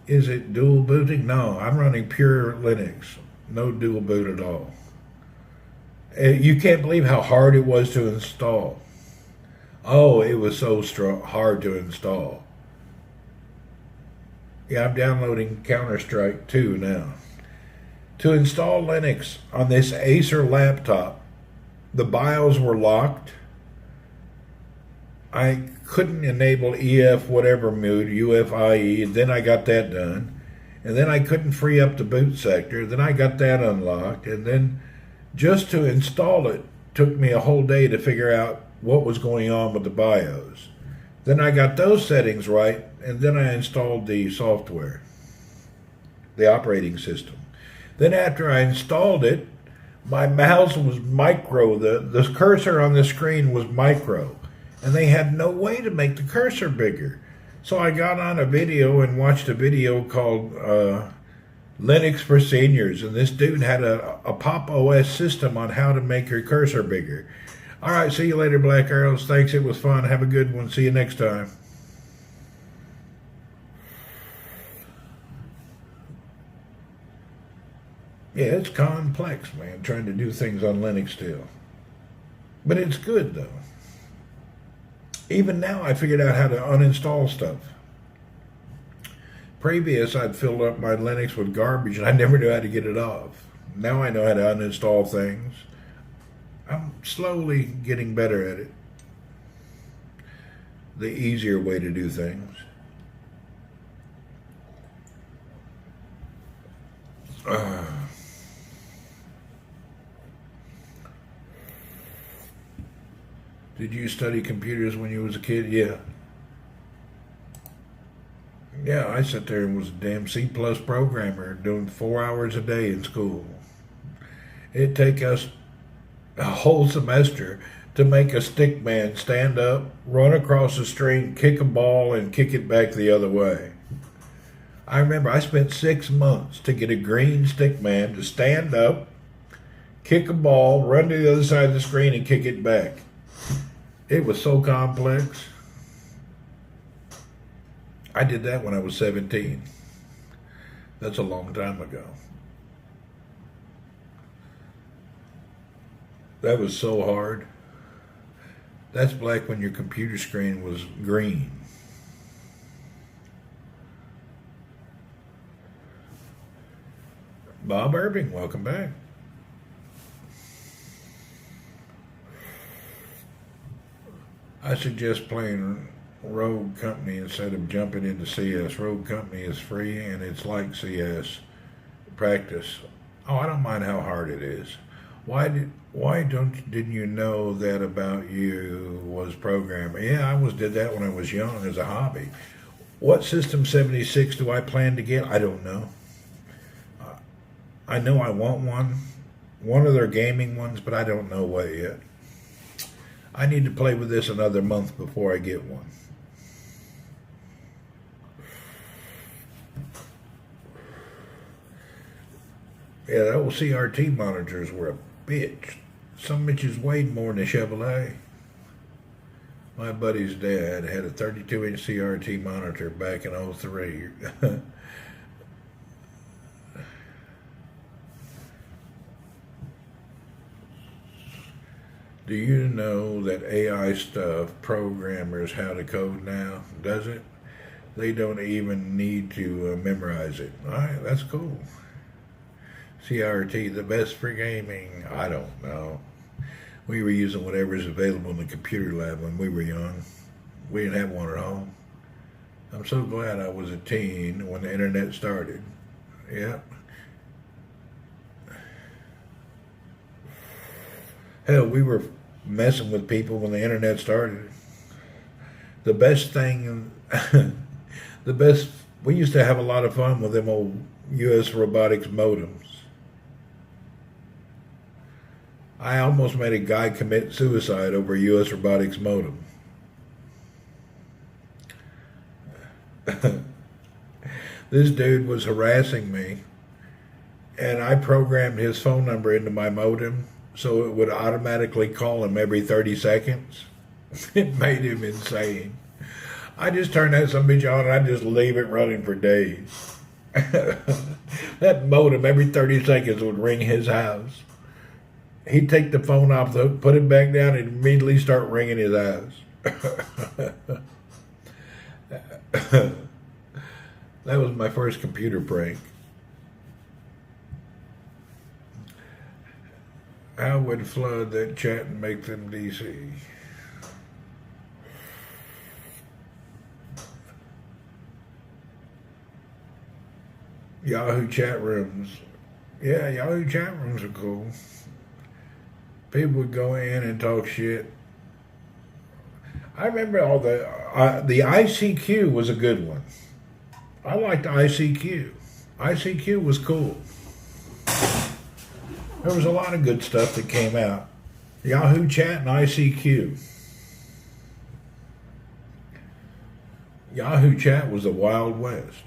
Is it dual booting? No, I'm running pure Linux. No dual boot at all. You can't believe how hard it was to install. Oh, it was so hard to install. Yeah, I'm downloading Counter-Strike 2 now. To install Linux on this Acer laptop, the BIOS were locked. I couldn't enable EF whatever mode, UFIE, then I got that done. And then I couldn't free up the boot sector, then I got that unlocked. And then just to install it took me a whole day to figure out what was going on with the BIOS. Then I got those settings right, and then I installed the software, the operating system. Then after I installed it, my mouse was micro. The cursor on the screen was micro. And they had no way to make the cursor bigger. So I got on a video and watched a video called Linux for Seniors. And this dude had a Pop! OS system on how to make your cursor bigger. All right, see you later, Black Arrows. Thanks, it was fun. Have a good one. See you next time. Yeah, it's complex, man, trying to do things on Linux still. But it's good, though. Even now, I figured out how to uninstall stuff. Previous, I'd filled up my Linux with garbage, and I never knew how to get it off. Now I know how to uninstall things. I'm slowly getting better at it. The easier way to do things. Did you study computers when you was a kid? Yeah. Yeah, I sat there and was a damn C+ programmer doing 4 hours a day in school. It'd take us a whole semester to make a stick man stand up, run across the street, kick a ball, and kick it back the other way. I remember I spent 6 months to get a green stick man to stand up, kick a ball, run to the other side of the screen, and kick it back. It was so complex. I did that when I was 17. That's a long time ago. That was so hard. That's black when your computer screen was green. Bob Irving, welcome back. I suggest playing Rogue Company instead of jumping into CS. Rogue Company is free and it's like CS. Practice. Oh, I don't mind how hard it is. Didn't you know that about you was programming? Yeah, did that when I was young as a hobby. What System 76 do I plan to get? I don't know. I know I want one of their gaming ones, but I don't know what yet. I need to play with this another month before I get one. Yeah, the old CRT monitors were a bitch. Some bitches weighed more than a Chevrolet. My buddy's dad had a 32-inch CRT monitor back in '03. Do you know that AI stuff programmers how to code now? Does it? They don't even need to memorize it. All right, that's cool. CRT, the best for gaming? I don't know. We were using whatever's available in the computer lab when we were young. We didn't have one at home. I'm so glad I was a teen when the internet started. Yep. Hell, we were messing with people when the internet started. The best thing, we used to have a lot of fun with them old U.S. robotics modems. I almost made a guy commit suicide over a U.S. robotics modem. This dude was harassing me, and I programmed his phone number into my modem so it would automatically call him every 30 seconds. It made him insane. I just turned that some bitch on and I just leave it running for days. That modem every 30 seconds would ring his house. He'd take the phone off the hook, put it back down, and immediately start ringing his house. That was my first computer prank. How would flood that chat and make them DC? Yahoo chat rooms. Yeah, Yahoo chat rooms are cool. People would go in and talk shit. I remember all the ICQ was a good one. I liked ICQ. ICQ was cool. There was a lot of good stuff that came out. Yahoo Chat and ICQ. Yahoo Chat was the Wild West.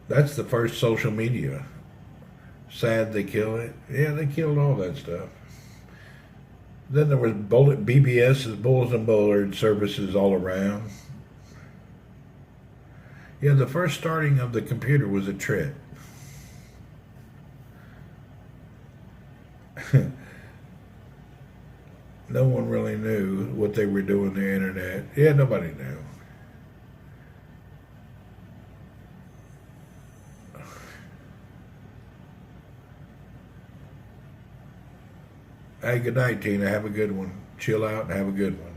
That's the first social media. Sad they killed it. Yeah, they killed all that stuff. Then there was BBS's bulletin board services all around. Yeah, the first starting of the computer was a trip. No one really knew what they were doing on the internet. Yeah, nobody knew. Hey, good night, Tina. Have a good one. Chill out and have a good one.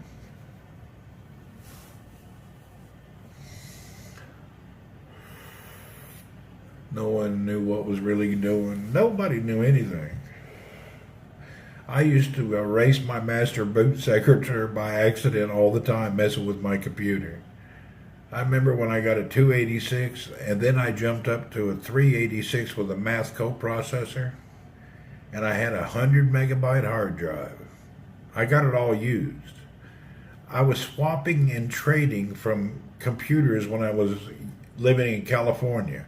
No one knew what was really doing. Nobody knew anything. I used to erase my master boot secretary by accident all the time, messing with my computer. I remember when I got a 286, and then I jumped up to a 386 with a math coprocessor, and I had a 100 megabyte hard drive. I got it all used. I was swapping and trading from computers when I was living in California.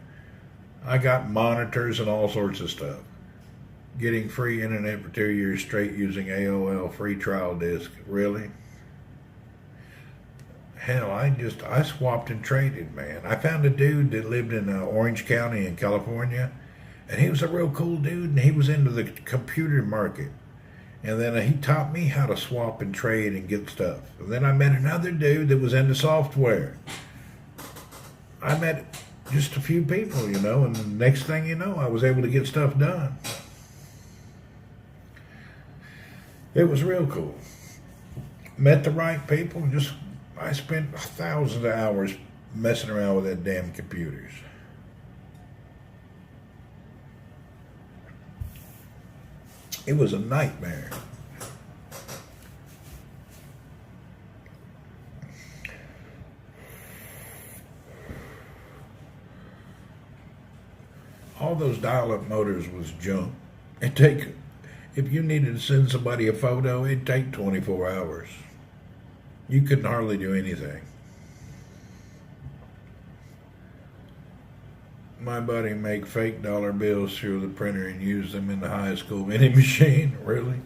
I got monitors and all sorts of stuff. Getting free internet for 2 years straight using AOL free trial disk. Really? Hell, I swapped and traded, man. I found a dude that lived in Orange County in California, And he was a real cool dude, and he was into the computer market. And then he taught me how to swap and trade and get stuff. And then I met another dude that was into software. I met just a few people, you know, and the next thing you know, I was able to get stuff done. It was real cool. Met the right people. I spent thousands of hours messing around with that damn computers. It was a nightmare. All those dial-up motors was junk. If you needed to send somebody a photo, it'd take 24 hours. You couldn't hardly do anything. My buddy make fake dollar bills through the printer and use them in the high school vending machine. Really?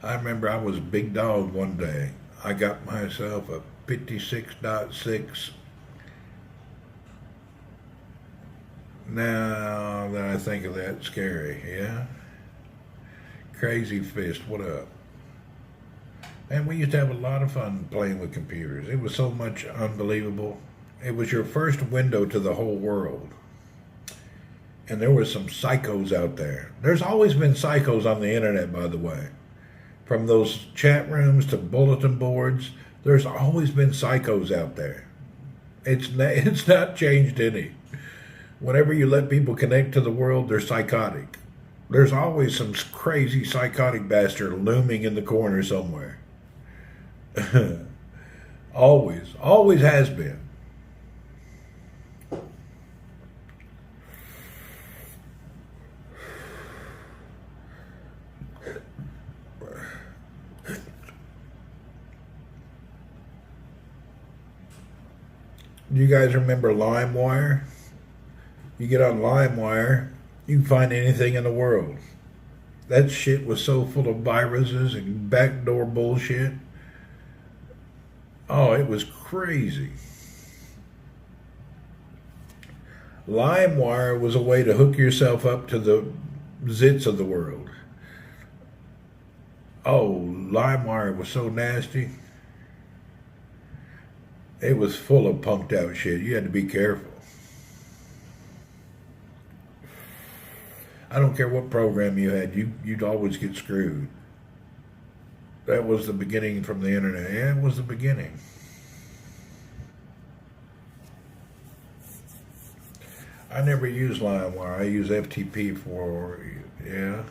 I remember I was a big dog one day. I got myself a 56.6. Now that I think of that, scary, yeah? Crazy Fist, what up? And we used to have a lot of fun playing with computers. It was so much unbelievable. It was your first window to the whole world. And there were some psychos out there. There's always been psychos on the internet, by the way. From those chat rooms to bulletin boards, there's always been psychos out there. It's not changed any. Whenever you let people connect to the world, they're psychotic. There's always some crazy psychotic bastard looming in the corner somewhere. Always has been. Do you guys remember LimeWire? You get on LimeWire, you can find anything in the world. That shit was so full of viruses and backdoor bullshit. Oh, it was crazy. LimeWire was a way to hook yourself up to the zits of the world. Oh, LimeWire was so nasty. It was full of punked out shit. You had to be careful. I don't care what program you had, you'd always get screwed. That was the beginning from the internet. Yeah, it was the beginning. I never used LimeWire. I use FTP for, yeah.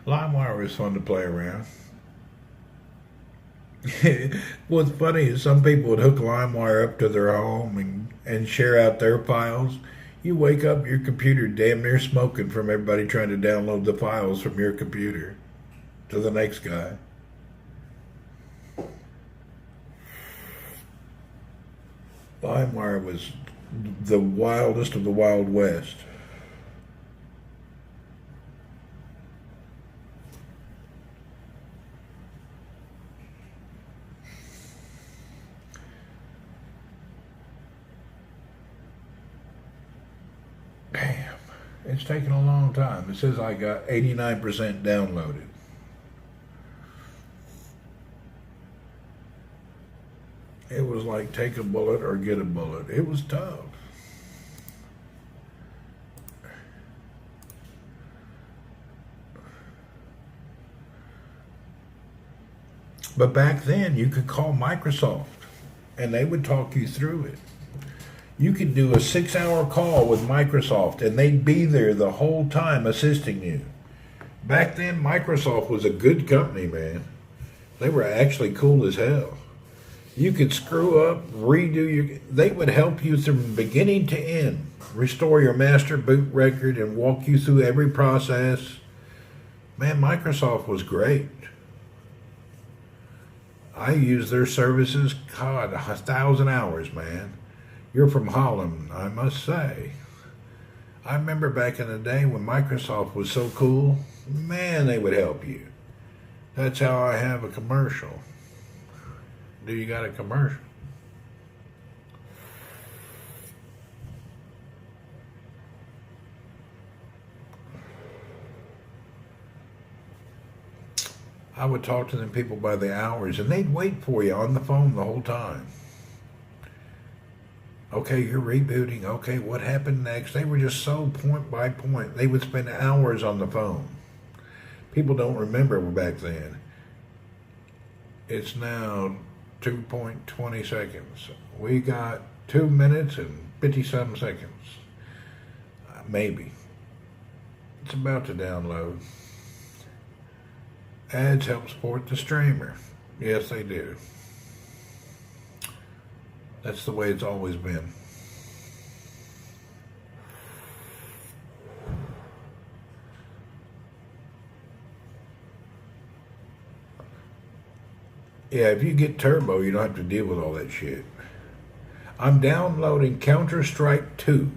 LimeWire was fun to play around. What's funny is some people would hook LimeWire up to their home and share out their files. You wake up, your computer damn near smoking from everybody trying to download the files from your computer to the next guy. LimeWire was the wildest of the Wild West. Damn, it's taken a long time. It says I got 89% downloaded. It was like take a bullet or get a bullet. It was tough. But back then, you could call Microsoft, and they would talk you through it. You could do a 6-hour call with Microsoft, and they'd be there the whole time assisting you. Back then, Microsoft was a good company, man. They were actually cool as hell. You could screw up, they would help you from beginning to end, restore your master boot record and walk you through every process. Man, Microsoft was great. I used their services, God, 1,000 hours, man. You're from Holland, I must say. I remember back in the day when Microsoft was so cool. man, they would help you. That's how I have a commercial. Do you got a commercial? I would talk to them people by the hours, and they'd wait for you on the phone the whole time. Okay, you're rebooting. Okay, what happened next? They were just so point by point. They would spend hours on the phone. People don't remember back then. It's now 2.20 seconds. We got 2 minutes and 50-some seconds. Maybe. It's about to download. Ads help support the streamer. Yes, they do. That's the way it's always been. Yeah, if you get Turbo, you don't have to deal with all that shit. I'm downloading Counter-Strike 2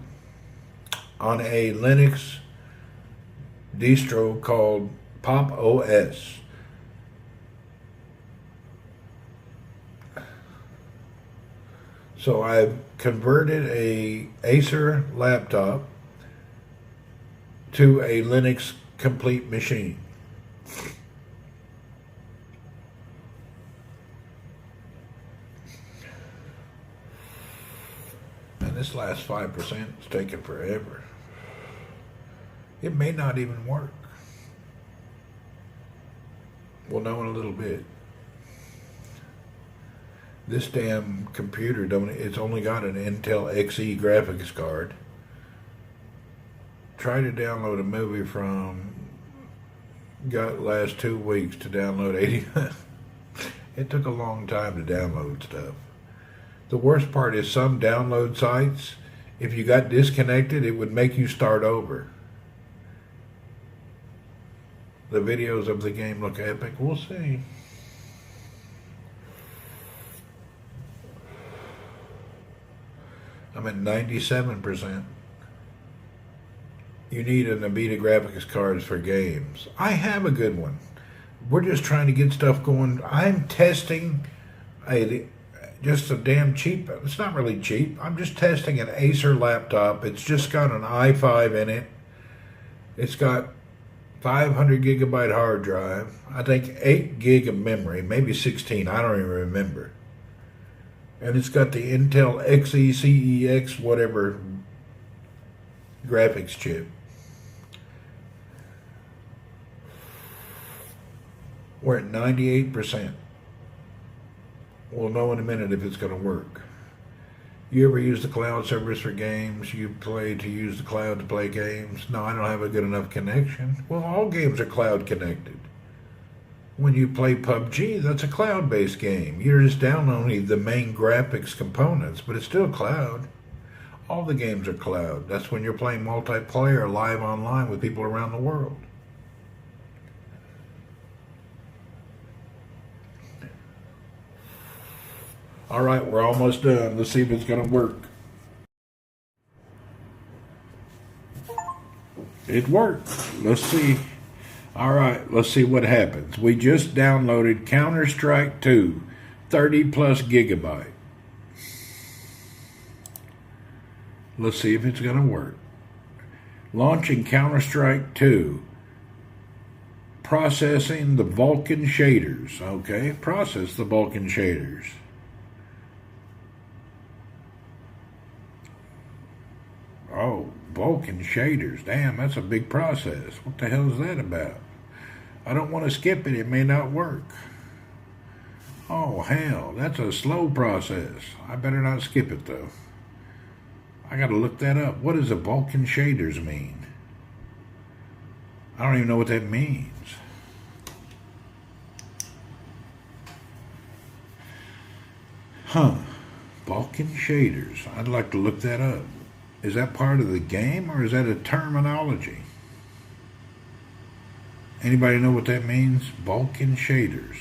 on a Linux distro called Pop OS. So I've converted a Acer laptop to a Linux complete machine. And this last 5% is taking forever. It may not even work. We'll know in a little bit. This damn computer, it's only got an Intel Xe graphics card. Try to download a movie got last 2 weeks to download 80. It took a long time to download stuff. The worst part is some download sites, if you got disconnected, it would make you start over. The videos of the game look epic. We'll see. I'm at 97%. You need an NVIDIA graphics cards for games. I have a good one. We're just trying to get stuff going. I'm testing just a damn cheap, it's not really cheap. I'm just testing an Acer laptop. It's just got an i5 in it. It's got 500 gigabyte hard drive. I think 8 gig of memory, maybe 16. I don't even remember. And it's got the Intel Xe CEX whatever graphics chip. We're at 98%. We'll know in a minute if it's going to work. You ever use the cloud service for games? You use the cloud to play games? No, I don't have a good enough connection. Well, all games are cloud connected. When you play PUBG, that's a cloud-based game. You're just downloading the main graphics components, but it's still cloud. All the games are cloud. That's when you're playing multiplayer live online with people around the world. All right, we're almost done. Let's see if it's going to work. It worked. Let's see. All right, let's see what happens. We just downloaded Counter-Strike 2, 30 plus gigabyte. Let's see if it's going to work. Launching Counter-Strike 2. Processing the Vulkan shaders. Okay, process the Vulkan shaders. Oh, Vulkan shaders. Damn, that's a big process. What the hell is that about? I don't want to skip it. It may not work. Oh, hell. That's a slow process. I better not skip it, though. I got to look that up. What does a Vulkan shaders mean? I don't even know what that means. Huh. Vulkan shaders. I'd like to look that up. Is that part of the game or is that a terminology? Anybody know what that means? Vulkan shaders.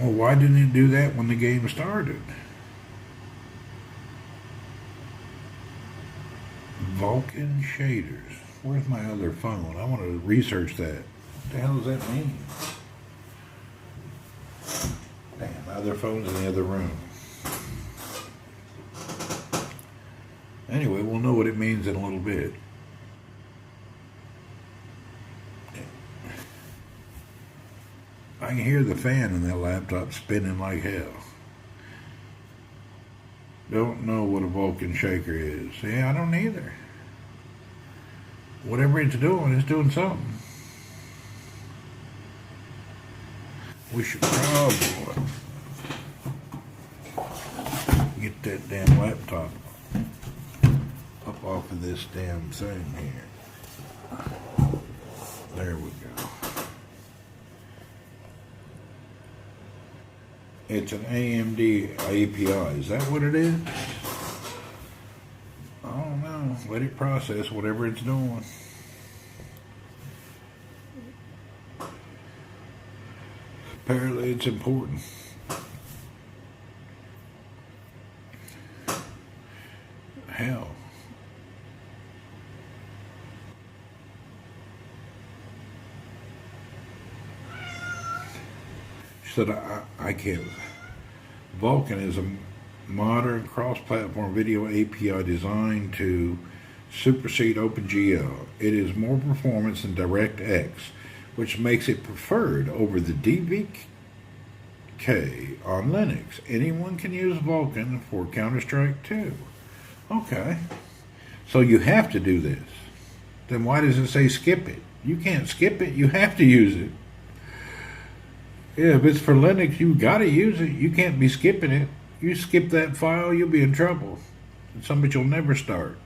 Well, why didn't it do that when the game started? Vulkan shaders. Where's my other phone? I want to research that. What the hell does that mean? Damn, my other phone's in the other room. Anyway, we'll know what it means in a little bit. I can hear the fan in that laptop spinning like hell. Don't know what a Vulkan shaker is. Yeah, I don't either. Whatever it's doing something. We should probably get that damn laptop up off of this damn thing here. There we go. It's an AMD API. Is that what it is? I don't know. Let it process whatever it's doing. Apparently it's important. Hell. She said, I can't. Vulkan is a modern cross-platform video API designed to supersede OpenGL. It is more performance than DirectX, which makes it preferred over the DVK on Linux. Anyone can use Vulkan for Counter-Strike 2. Okay. So you have to do this. Then why does it say skip it? You can't skip it. You have to use it. Yeah, if it's for Linux, you got to use it. You can't be skipping it. You skip that file, you'll be in trouble. It's something you'll never start.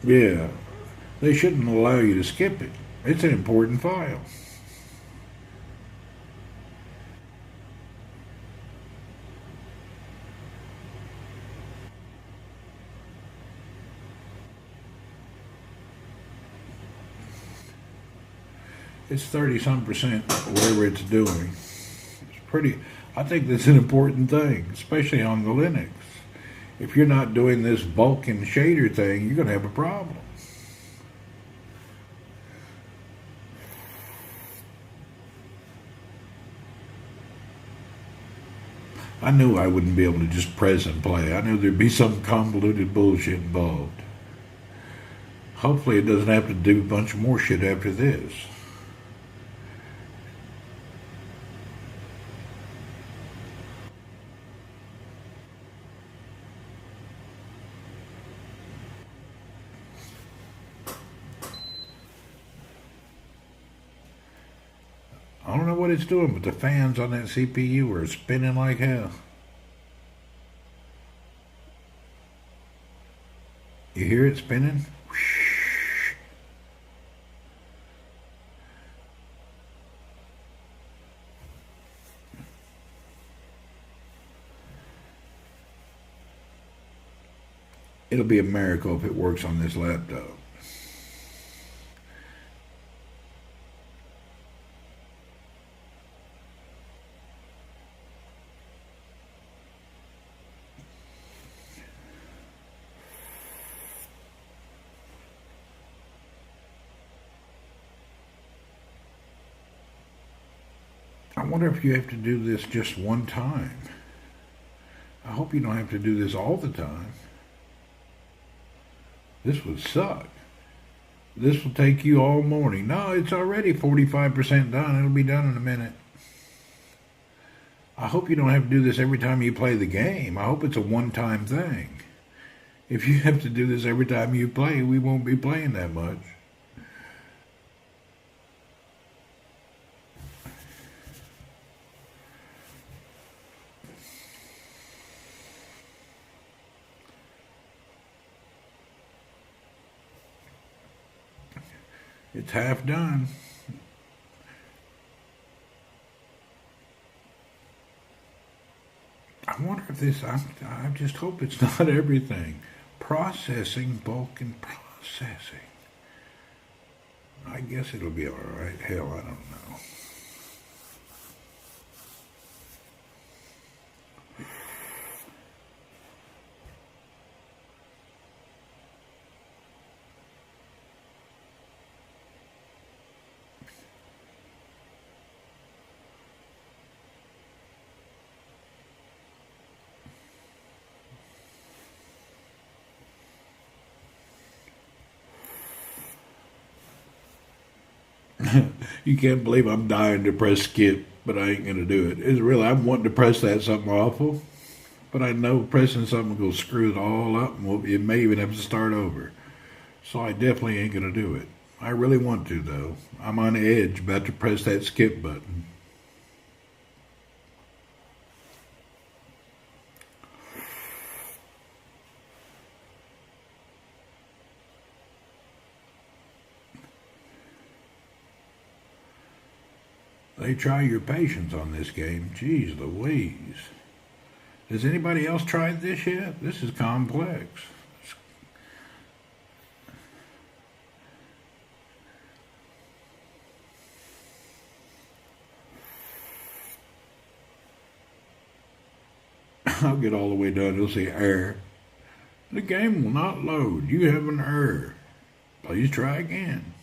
Yeah, they shouldn't allow you to skip it. It's an important file. It's 30-some% whatever it's doing. It's pretty, I think that's an important thing, especially on the Linux. If you're not doing this Vulkan shader thing, you're going to have a problem. I knew I wouldn't be able to just press and play. I knew there'd be some convoluted bullshit involved. Hopefully it doesn't have to do a bunch more shit after this. I don't know what it's doing, but the fans on that CPU are spinning like hell. You hear it spinning? It'll be a miracle if it works on this laptop. I wonder if you have to do this just one time. I hope you don't have to do this all the time. This would suck. This will take you all morning. No, it's already 45% done. It'll be done in a minute. I hope you don't have to do this every time you play the game. I hope it's a one-time thing. If you have to do this every time you play, we won't be playing that much. It's half done. I wonder if this, I just hope it's not everything. Processing, Vulkan processing. I guess it'll be all right. Hell, I don't know. You can't believe I'm dying to press skip, but I ain't gonna do it. It's really, I'm wanting to press that something awful, but I know pressing something will screw it all up, and it may even have to start over. So I definitely ain't gonna do it. I really want to though. I'm on the edge, about to press that skip button. They try your patience on this game. Jeez Louise. Has anybody else tried this yet? This is complex. I'll get all the way done. You'll see error. The game will not load. You have an error. Please try again.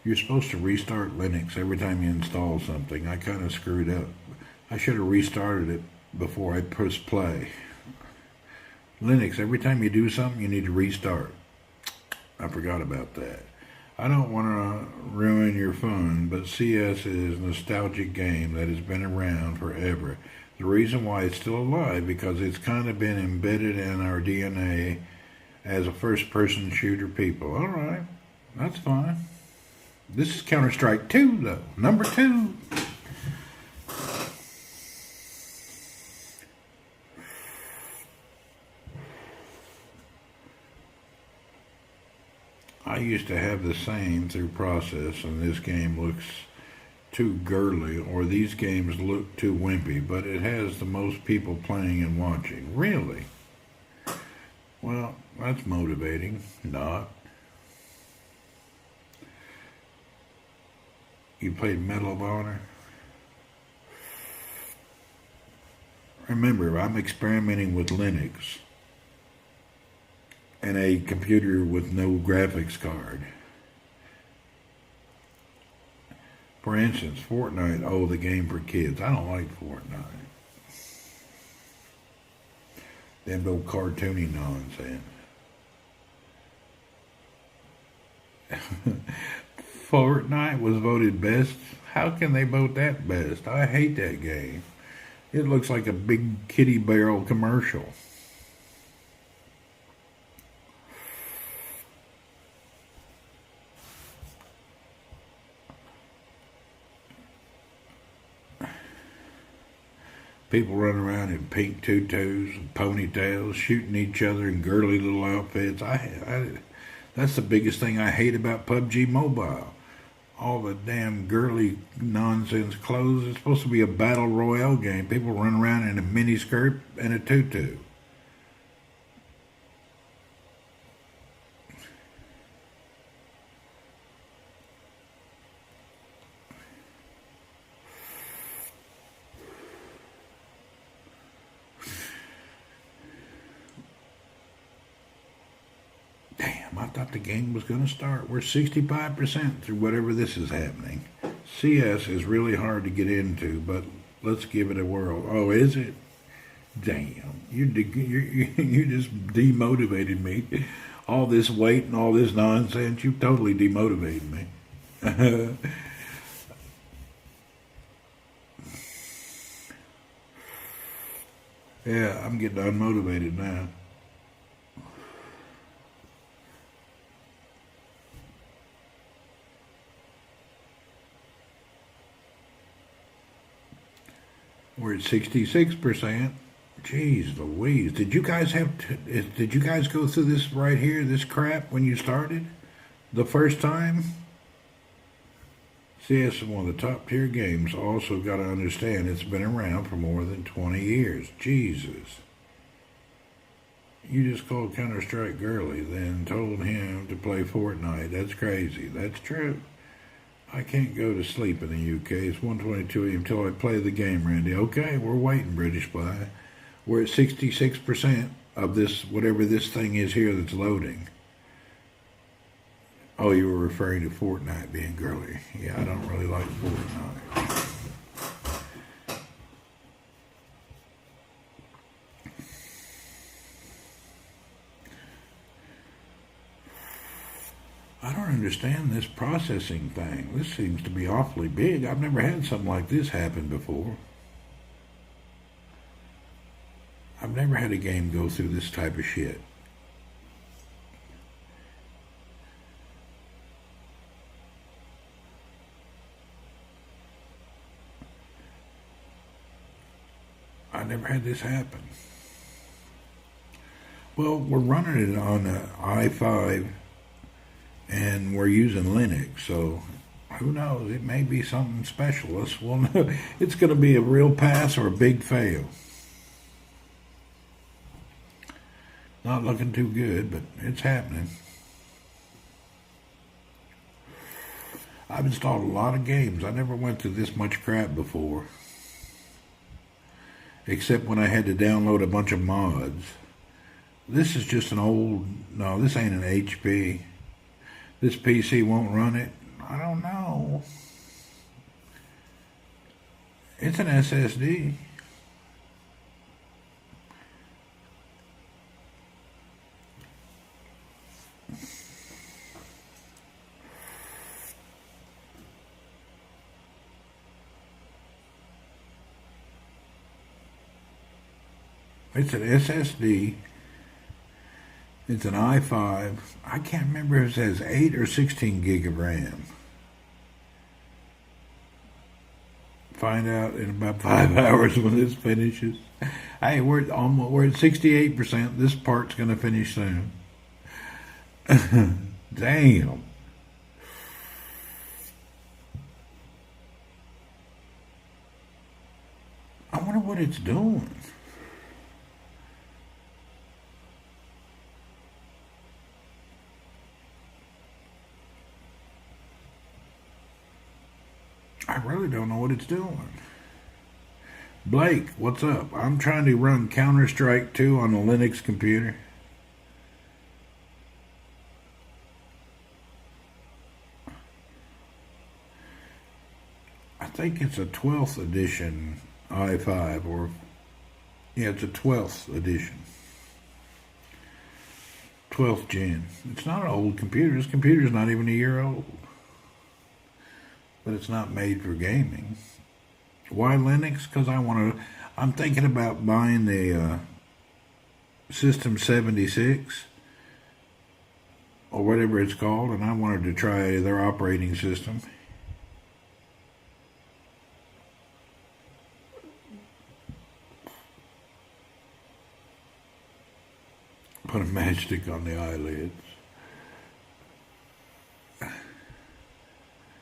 You're supposed to restart Linux every time you install something. I kind of screwed up. I should have restarted it before I pressed play. Linux, every time you do something, you need to restart. I forgot about that. I don't want to ruin your fun, but CS is a nostalgic game that has been around forever. The reason why it's still alive, because it's kind of been embedded in our DNA as a first-person shooter people. All right, that's fine. This is Counter-Strike 2, though. Number 2. I used to have the same through process, and this game looks too girly, or these games look too wimpy, but it has the most people playing and watching. Really? Well, that's motivating. Not. You played Medal of Honor? Remember, I'm experimenting with Linux and a computer with no graphics card. For instance, Fortnite, oh, the game for kids. I don't like Fortnite. Them old cartoony nonsense. Fortnite was voted best. How can they vote that best? I hate that game. It looks like a big kitty barrel commercial. People running around in pink tutus and ponytails, shooting each other in girly little outfits. That's the biggest thing I hate about PUBG Mobile. All the damn girly nonsense clothes. It's supposed to be a battle royale game. People run around in a mini skirt and a tutu. I thought the game was going to start. We're 65% through whatever this is happening. CS is really hard to get into, but let's give it a whirl. Oh, is it? Damn, you just demotivated me. All this weight and all this nonsense, you totally demotivated me. Yeah, I'm getting unmotivated now. We're at 66%. Jeez Louise. Did you guys did you guys go through this right here, this crap, when you started? The first time? CS is one of the top tier games. Also got to understand it's been around for more than 20 years. Jesus. You just called Counter-Strike girly, then told him to play Fortnite. That's crazy. That's true. I can't go to sleep in the UK. It's 1:22 until I play the game, Randy. Okay, we're waiting, British Spy. We're at 66% of this, whatever this thing is here that's loading. Oh, you were referring to Fortnite being girly. Yeah, I don't really like Fortnite. I don't understand this processing thing. This seems to be awfully big. I've never had something like this happen before. I've never had a game go through this type of shit. I never had this happen. Well, we're running it on an i5 and we're using Linux, so who knows? It may be something special. We'll know. It's going to be a real pass or a big fail. Not looking too good, but it's happening. I've installed a lot of games. I never went through this much crap before. Except when I had to download a bunch of mods. This is just an old... No, this ain't an HP. This PC won't run it. I don't know. It's an SSD. It's an SSD. It's an i5. I can't remember if it says 8 or 16 gig of RAM. Find out in about 5 hours when this finishes. Hey, we're at 68%. This part's going to finish soon. Damn. I wonder what it's doing. I really don't know what it's doing. Blake, what's up? I'm trying to run Counter-Strike 2 on a Linux computer. I think it's a 12th edition i5, or... Yeah, it's a 12th edition. 12th gen. It's not an old computer. This computer's not even a year old. But it's not made for gaming. Why Linux? Because I'm thinking about buying the System 76 or whatever it's called, and I wanted to try their operating system. Put a matchstick on the eyelids.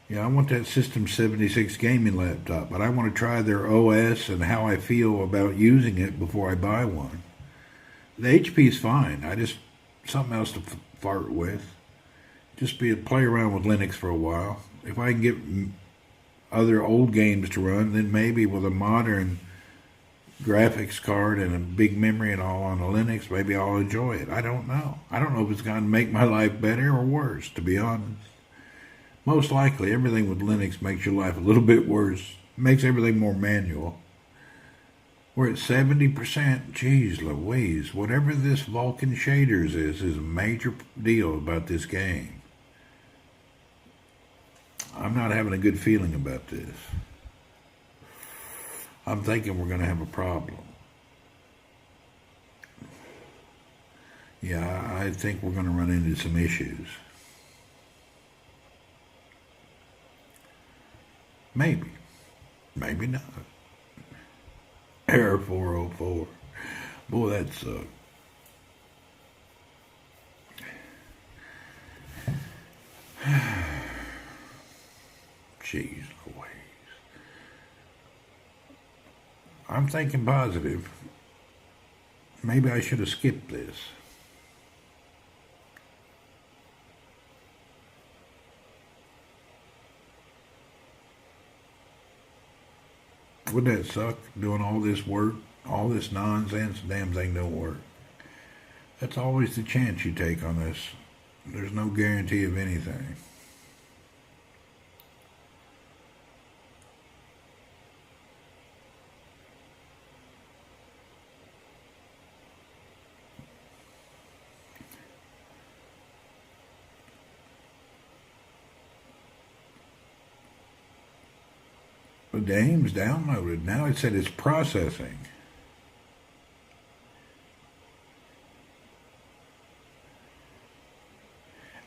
Yeah, I want that System 76 gaming laptop, but I want to try their OS and how I feel about using it before I buy one. The HP's fine. I just something else to flirt with. Just play around with Linux for a while. If I can get other old games to run, then maybe with a modern graphics card and a big memory and all on a Linux, maybe I'll enjoy it. I don't know. I don't know if it's going to make my life better or worse, to be honest. Most likely, everything with Linux makes your life a little bit worse. Makes everything more manual. We're at 70%. Jeez Louise. Whatever this Vulkan Shaders is a major deal about this game. I'm not having a good feeling about this. I'm thinking we're going to have a problem. Yeah, I think we're going to run into some issues. Maybe. Maybe not. Error 404. Boy, that sucked. Jeez Louise. I'm thinking positive. Maybe I should have skipped this. Wouldn't that suck, doing all this work, all this nonsense, damn thing don't work. That's always the chance you take on this. There's no guarantee of anything. The game's downloaded. Now it said it's processing.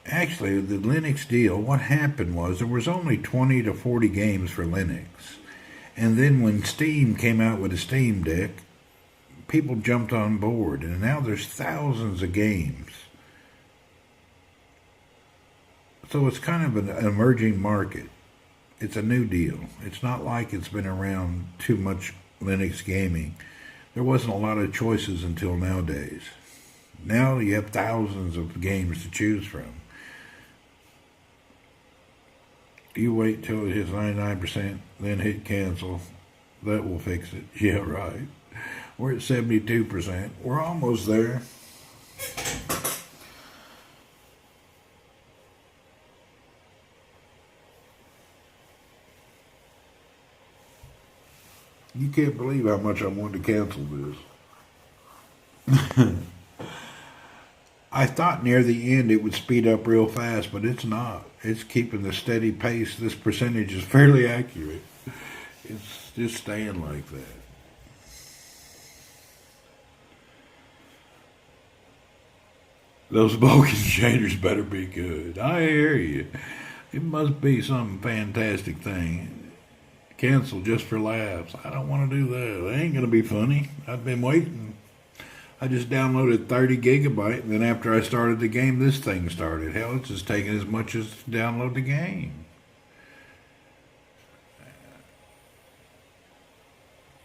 Actually, the Linux deal, what happened was there was only 20 to 40 games for Linux. And then when Steam came out with a Steam Deck, people jumped on board. And now there's thousands of games. So it's kind of an emerging market. It's a new deal. It's not like it's been around too much, Linux gaming. There wasn't a lot of choices until nowadays. Now you have thousands of games to choose from. You wait till it hits 99%, then hit cancel. That will fix it. Yeah, right. We're at 72%. We're almost there. You can't believe how much I wanted to cancel this. I thought near the end it would speed up real fast, but it's not. It's keeping the steady pace. This percentage is fairly accurate. It's just staying like that. Those Vulcan shaders better be good. I hear you. It must be some fantastic thing. Cancel just for laughs. I don't want to do that. That ain't going to be funny. I've been waiting. I just downloaded 30 gigabyte, and then after I started the game, this thing started. Hell, it's just taking as much as to download the game.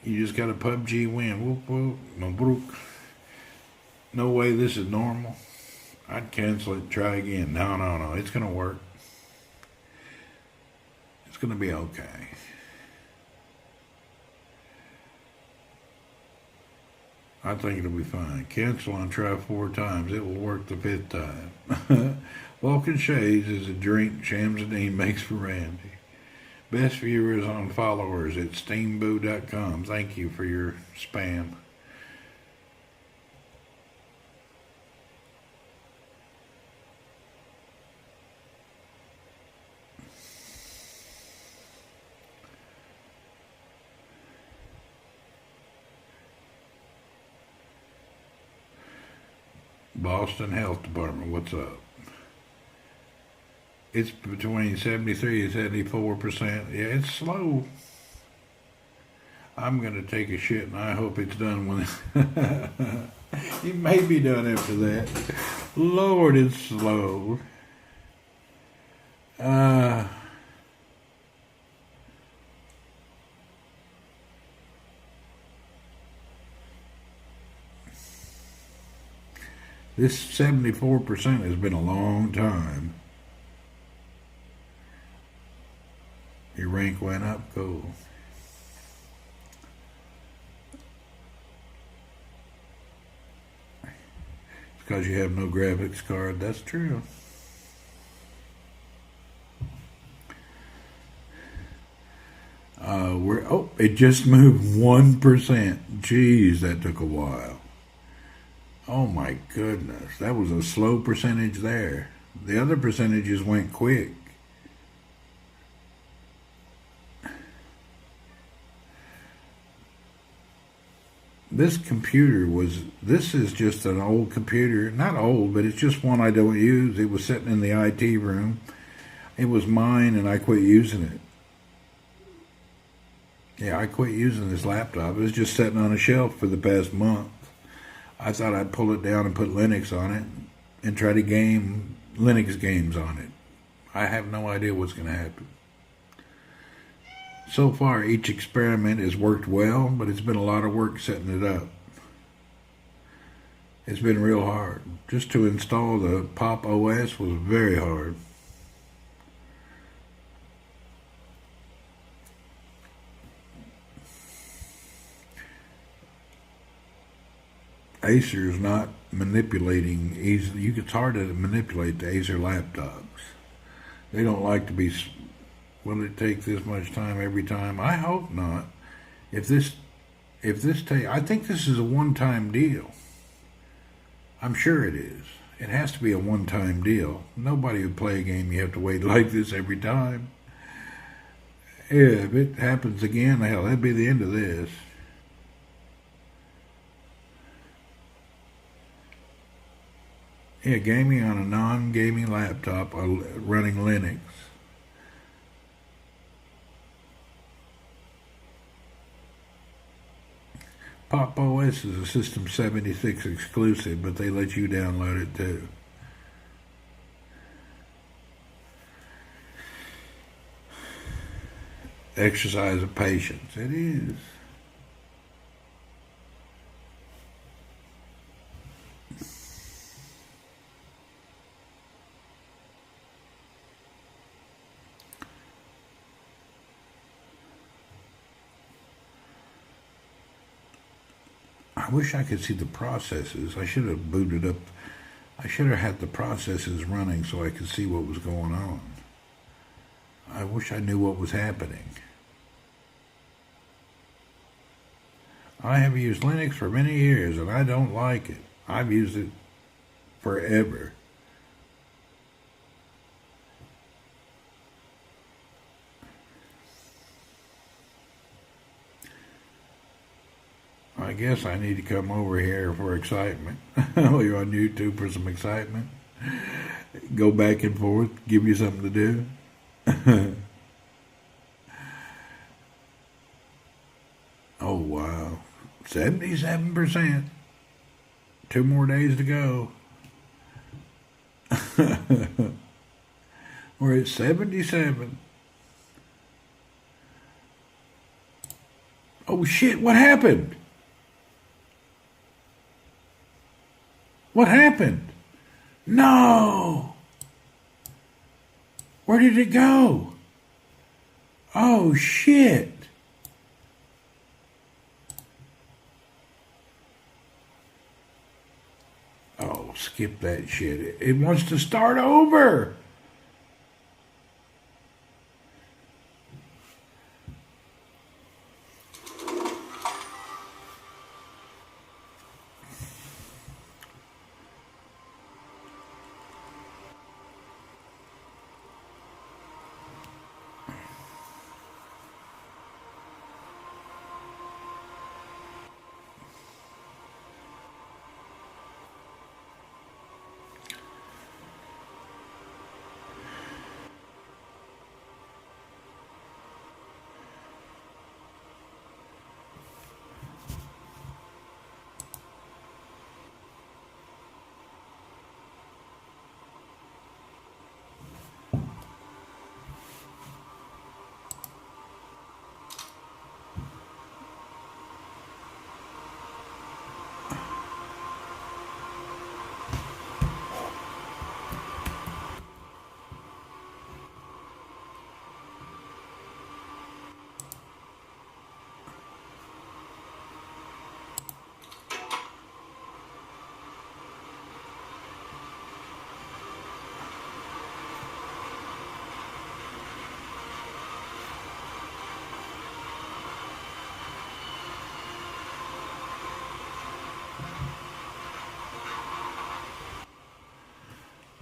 You just got a PUBG win. Whoop, whoop. Mabruk. No way this is normal. I'd cancel it, try again. No. It's going to work. It's going to be okay. I think it'll be fine. Cancel and try 4 times. It will work the 5th time. Vulcan Shades is a drink Shamsadine makes for Randy. Best viewers on followers at steamboo.com. Thank you for your spam. Boston Health Department, what's up? It's between 73 and 74%. Yeah, it's slow. I'm going to take a shit, and I hope it's done when it may be done after that. Lord, it's slow. This 74% has been a long time. Your rank went up, cool. It's because you have no graphics card. That's true. It just moved 1%. Jeez, that took a while. Oh my goodness, that was a slow percentage there. The other percentages went quick. This is just an old computer. Not old, but it's just one I don't use. It was sitting in the IT room. It was mine and I quit using it. Yeah, I quit using this laptop. It was just sitting on a shelf for the past month. I thought I'd pull it down and put Linux on it and try to game Linux games on it. I have no idea what's going to happen. So far, each experiment has worked well, but it's been a lot of work setting it up. It's been real hard. Just to install the Pop OS was very hard. Acer is not manipulating easily. It's hard to manipulate the Acer laptops. They don't like to be. Will it take this much time every time? I hope not. I think this is a one-time deal. I'm sure it is. It has to be a one-time deal. Nobody would play a game you have to wait like this every time. Yeah, if it happens again, hell, that'd be the end of this. Yeah, gaming on a non-gaming laptop running Linux. Pop OS is a System 76 exclusive, but they let you download it too. Exercise of patience. It is. I wish I could see the processes. I should have booted up. I should have had the processes running so I could see what was going on. I wish I knew what was happening. I have used Linux for many years and I don't like it. I've used it forever. I guess I need to come over here for excitement. You're on YouTube for some excitement. Go back and forth, give you something to do. Oh, wow. 77%. 2 more days to go. We're at 77. Oh, shit, what happened? What happened? No! Where did it go? Oh, shit. Oh, skip that shit. It wants to start over.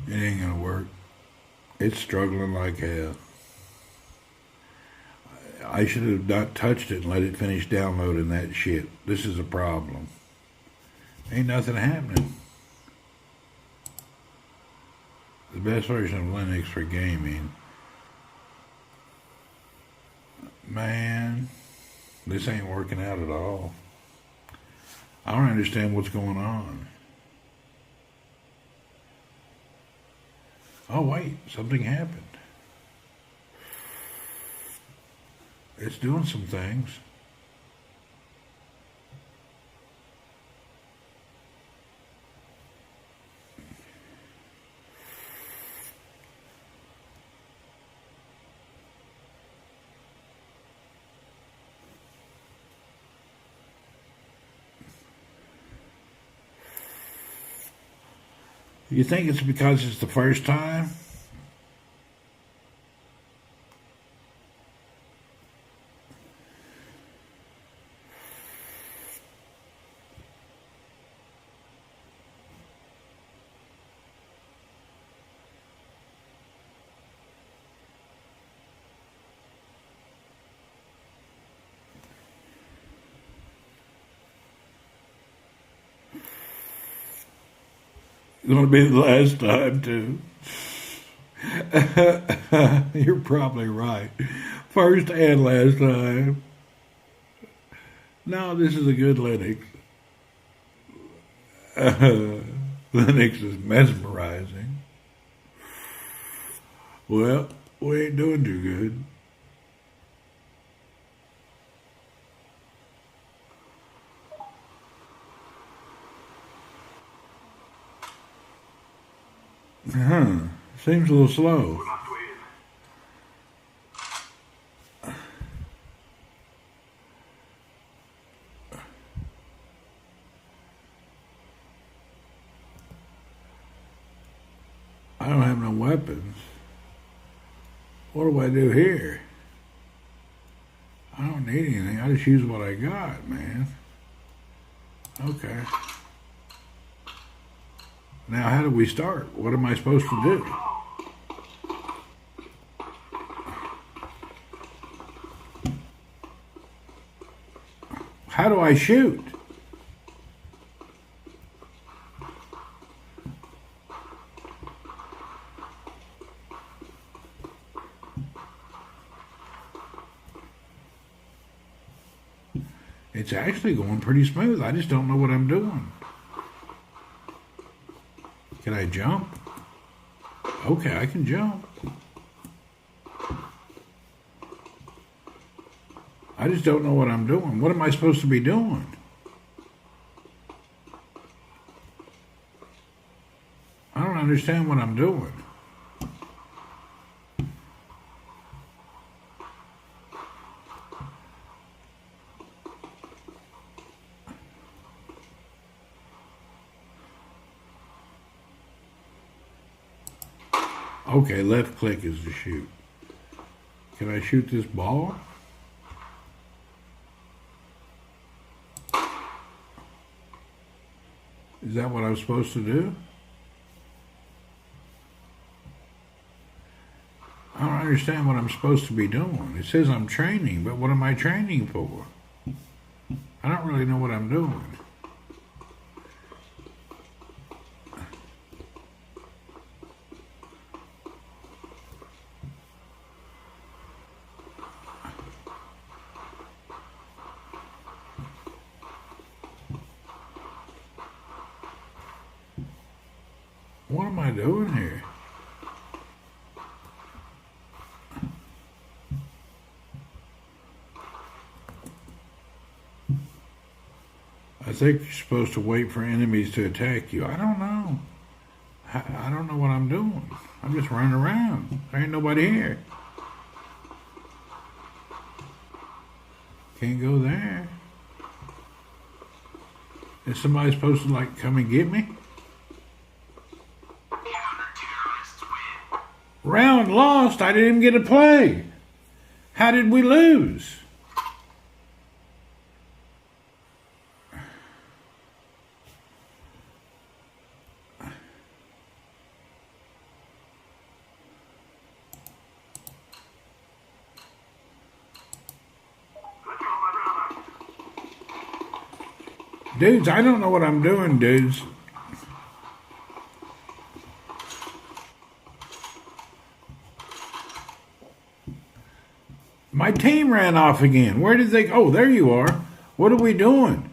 It ain't gonna work. It's struggling like hell. I should have not touched it and let it finish downloading that shit. This is a problem. Ain't nothing happening. The best version of Linux for gaming. Man, this ain't working out at all. I don't understand what's going on. Oh, wait, something happened. It's doing some things. You think it's because it's the first time? It's going to be the last time, too. You're probably right. First and last time. No, this is a good Linux. Linux is mesmerizing. Well, we ain't doing too good. Seems a little slow. I don't have no weapons. What do I do here? I don't need anything. I just use what I got, man. Okay. Now, how do we start? What am I supposed to do? How do I shoot? It's actually going pretty smooth. I just don't know what I'm doing. Can I jump? Okay, I can jump. I just don't know what I'm doing. What am I supposed to be doing? I don't understand what I'm doing. Okay, left click is to shoot. Can I shoot this ball? Is that what I'm supposed to do? I don't understand what I'm supposed to be doing. It says I'm training, but what am I training for? I don't really know what I'm doing. What am I doing here? I think you're supposed to wait for enemies to attack you. I don't know. I don't know what I'm doing. I'm just running around. There ain't nobody here. Can't go there. Is somebody supposed to like come and get me? Round lost. I didn't even get to play. How did we lose? Dudes, I don't know what I'm doing, dudes. My team ran off again. Where did they go? Oh, there you are. What are we doing?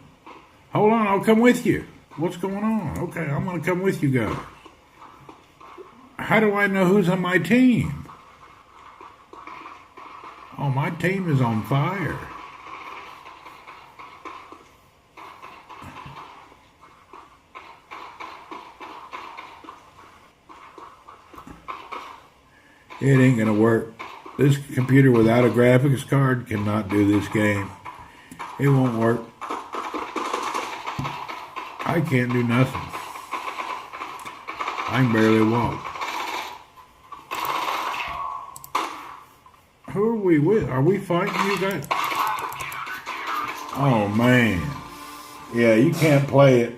Hold on, I'll come with you. What's going on? Okay, I'm going to come with you guys. How do I know who's on my team? Oh, my team is on fire. It ain't gonna work. This computer without a graphics card cannot do this game. It won't work. I can't do nothing. I can barely walk. Who are we with? Are we fighting you guys? Oh man. Yeah, you can't play it.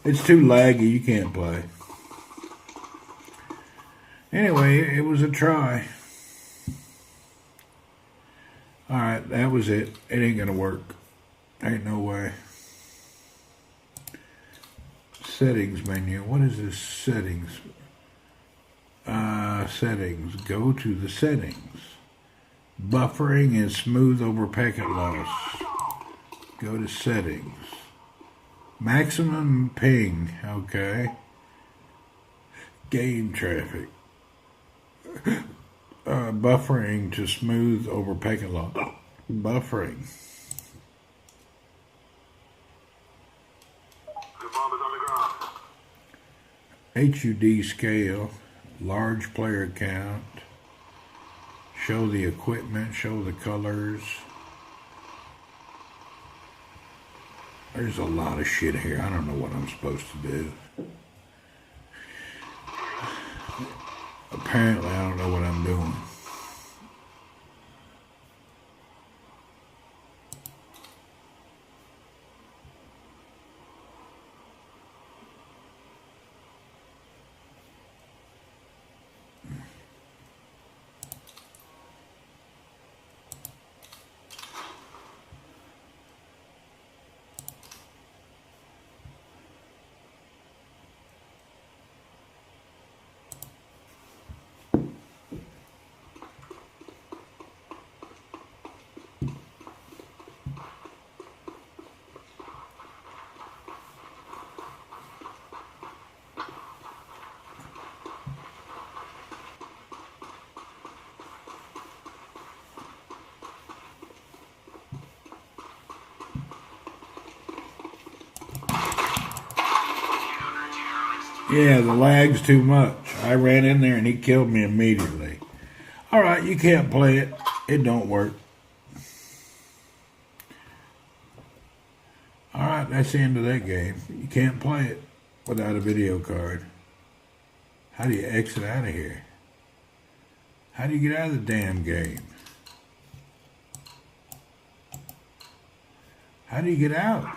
It's too laggy, you can't play. Anyway, it was a try. Alright, that was it. It ain't gonna work. Ain't no way. Settings menu. What is this settings? Settings. Go to the settings. Buffering and smooth over packet loss. Go to settings. Maximum ping. Okay. Game traffic. Buffering to smooth over packet loss. Buffering. The bomb is on the ground. HUD scale. Large player count. Show the equipment. Show the colors. There's a lot of shit here. I don't know what I'm supposed to do. Apparently, I don't know what I'm doing. Yeah, the lag's too much. I ran in there and he killed me immediately. Alright, you can't play it. It don't work. Alright, that's the end of that game. You can't play it without a video card. How do you exit out of here? How do you get out of the damn game? How do you get out?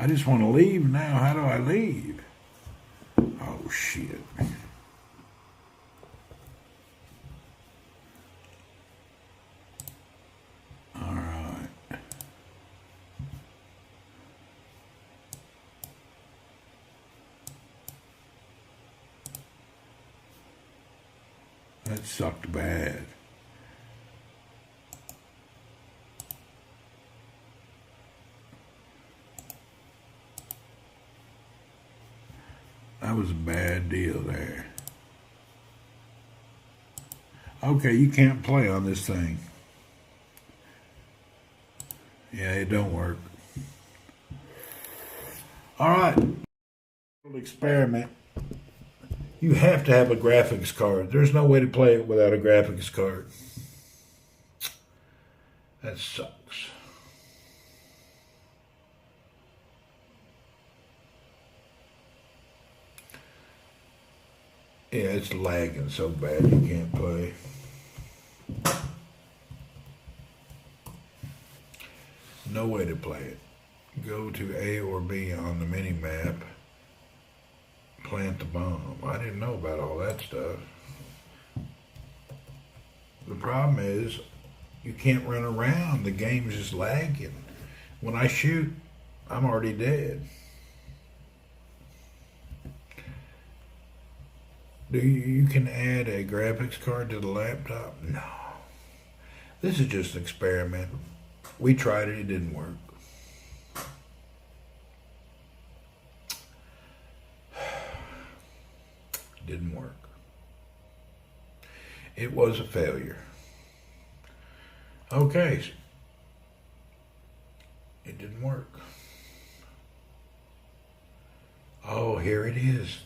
I just want to leave now. How do I leave? Oh, shit. All right. That sucked bad. That was a bad deal there. Okay, you can't play on this thing. Yeah, it don't work. All right. Experiment. You have to have a graphics card. There's no way to play it without a graphics card. That sucks. Yeah, it's lagging so bad you can't play. No way to play it. Go to A or B on the mini map. Plant the bomb. I didn't know about all that stuff. The problem is you can't run around. The game's just lagging. When I shoot, I'm already dead. You can add a graphics card to the laptop? No. This is just an experiment. We tried it, it didn't work. Didn't work. It was a failure. Okay. It didn't work. Oh, here it is.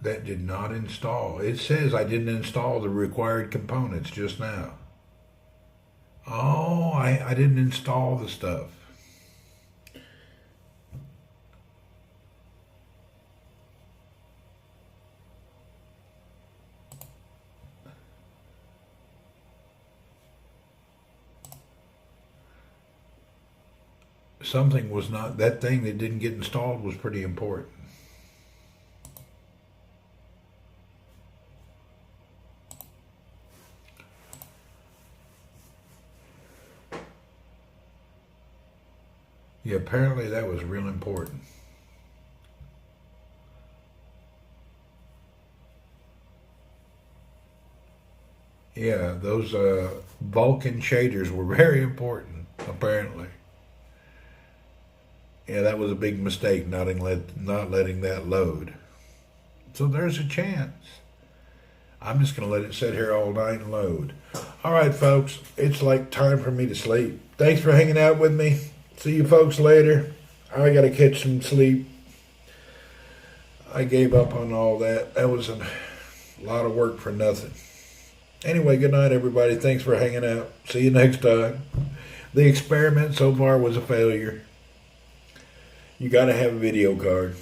That did not install. It says I didn't install the required components just now. Oh, I didn't install the stuff. Something was not, that thing that didn't get installed was pretty important. Yeah, apparently that was real important. Yeah, those Vulcan shaders were very important, apparently. Yeah, that was a big mistake, not letting that load. So there's a chance. I'm just going to let it sit here all night and load. All right, folks, it's like time for me to sleep. Thanks for hanging out with me. See you folks later. I got to catch some sleep. I gave up on all that. That was a lot of work for nothing. Anyway, good night, everybody. Thanks for hanging out. See you next time. The experiment so far was a failure. You got to have a video card.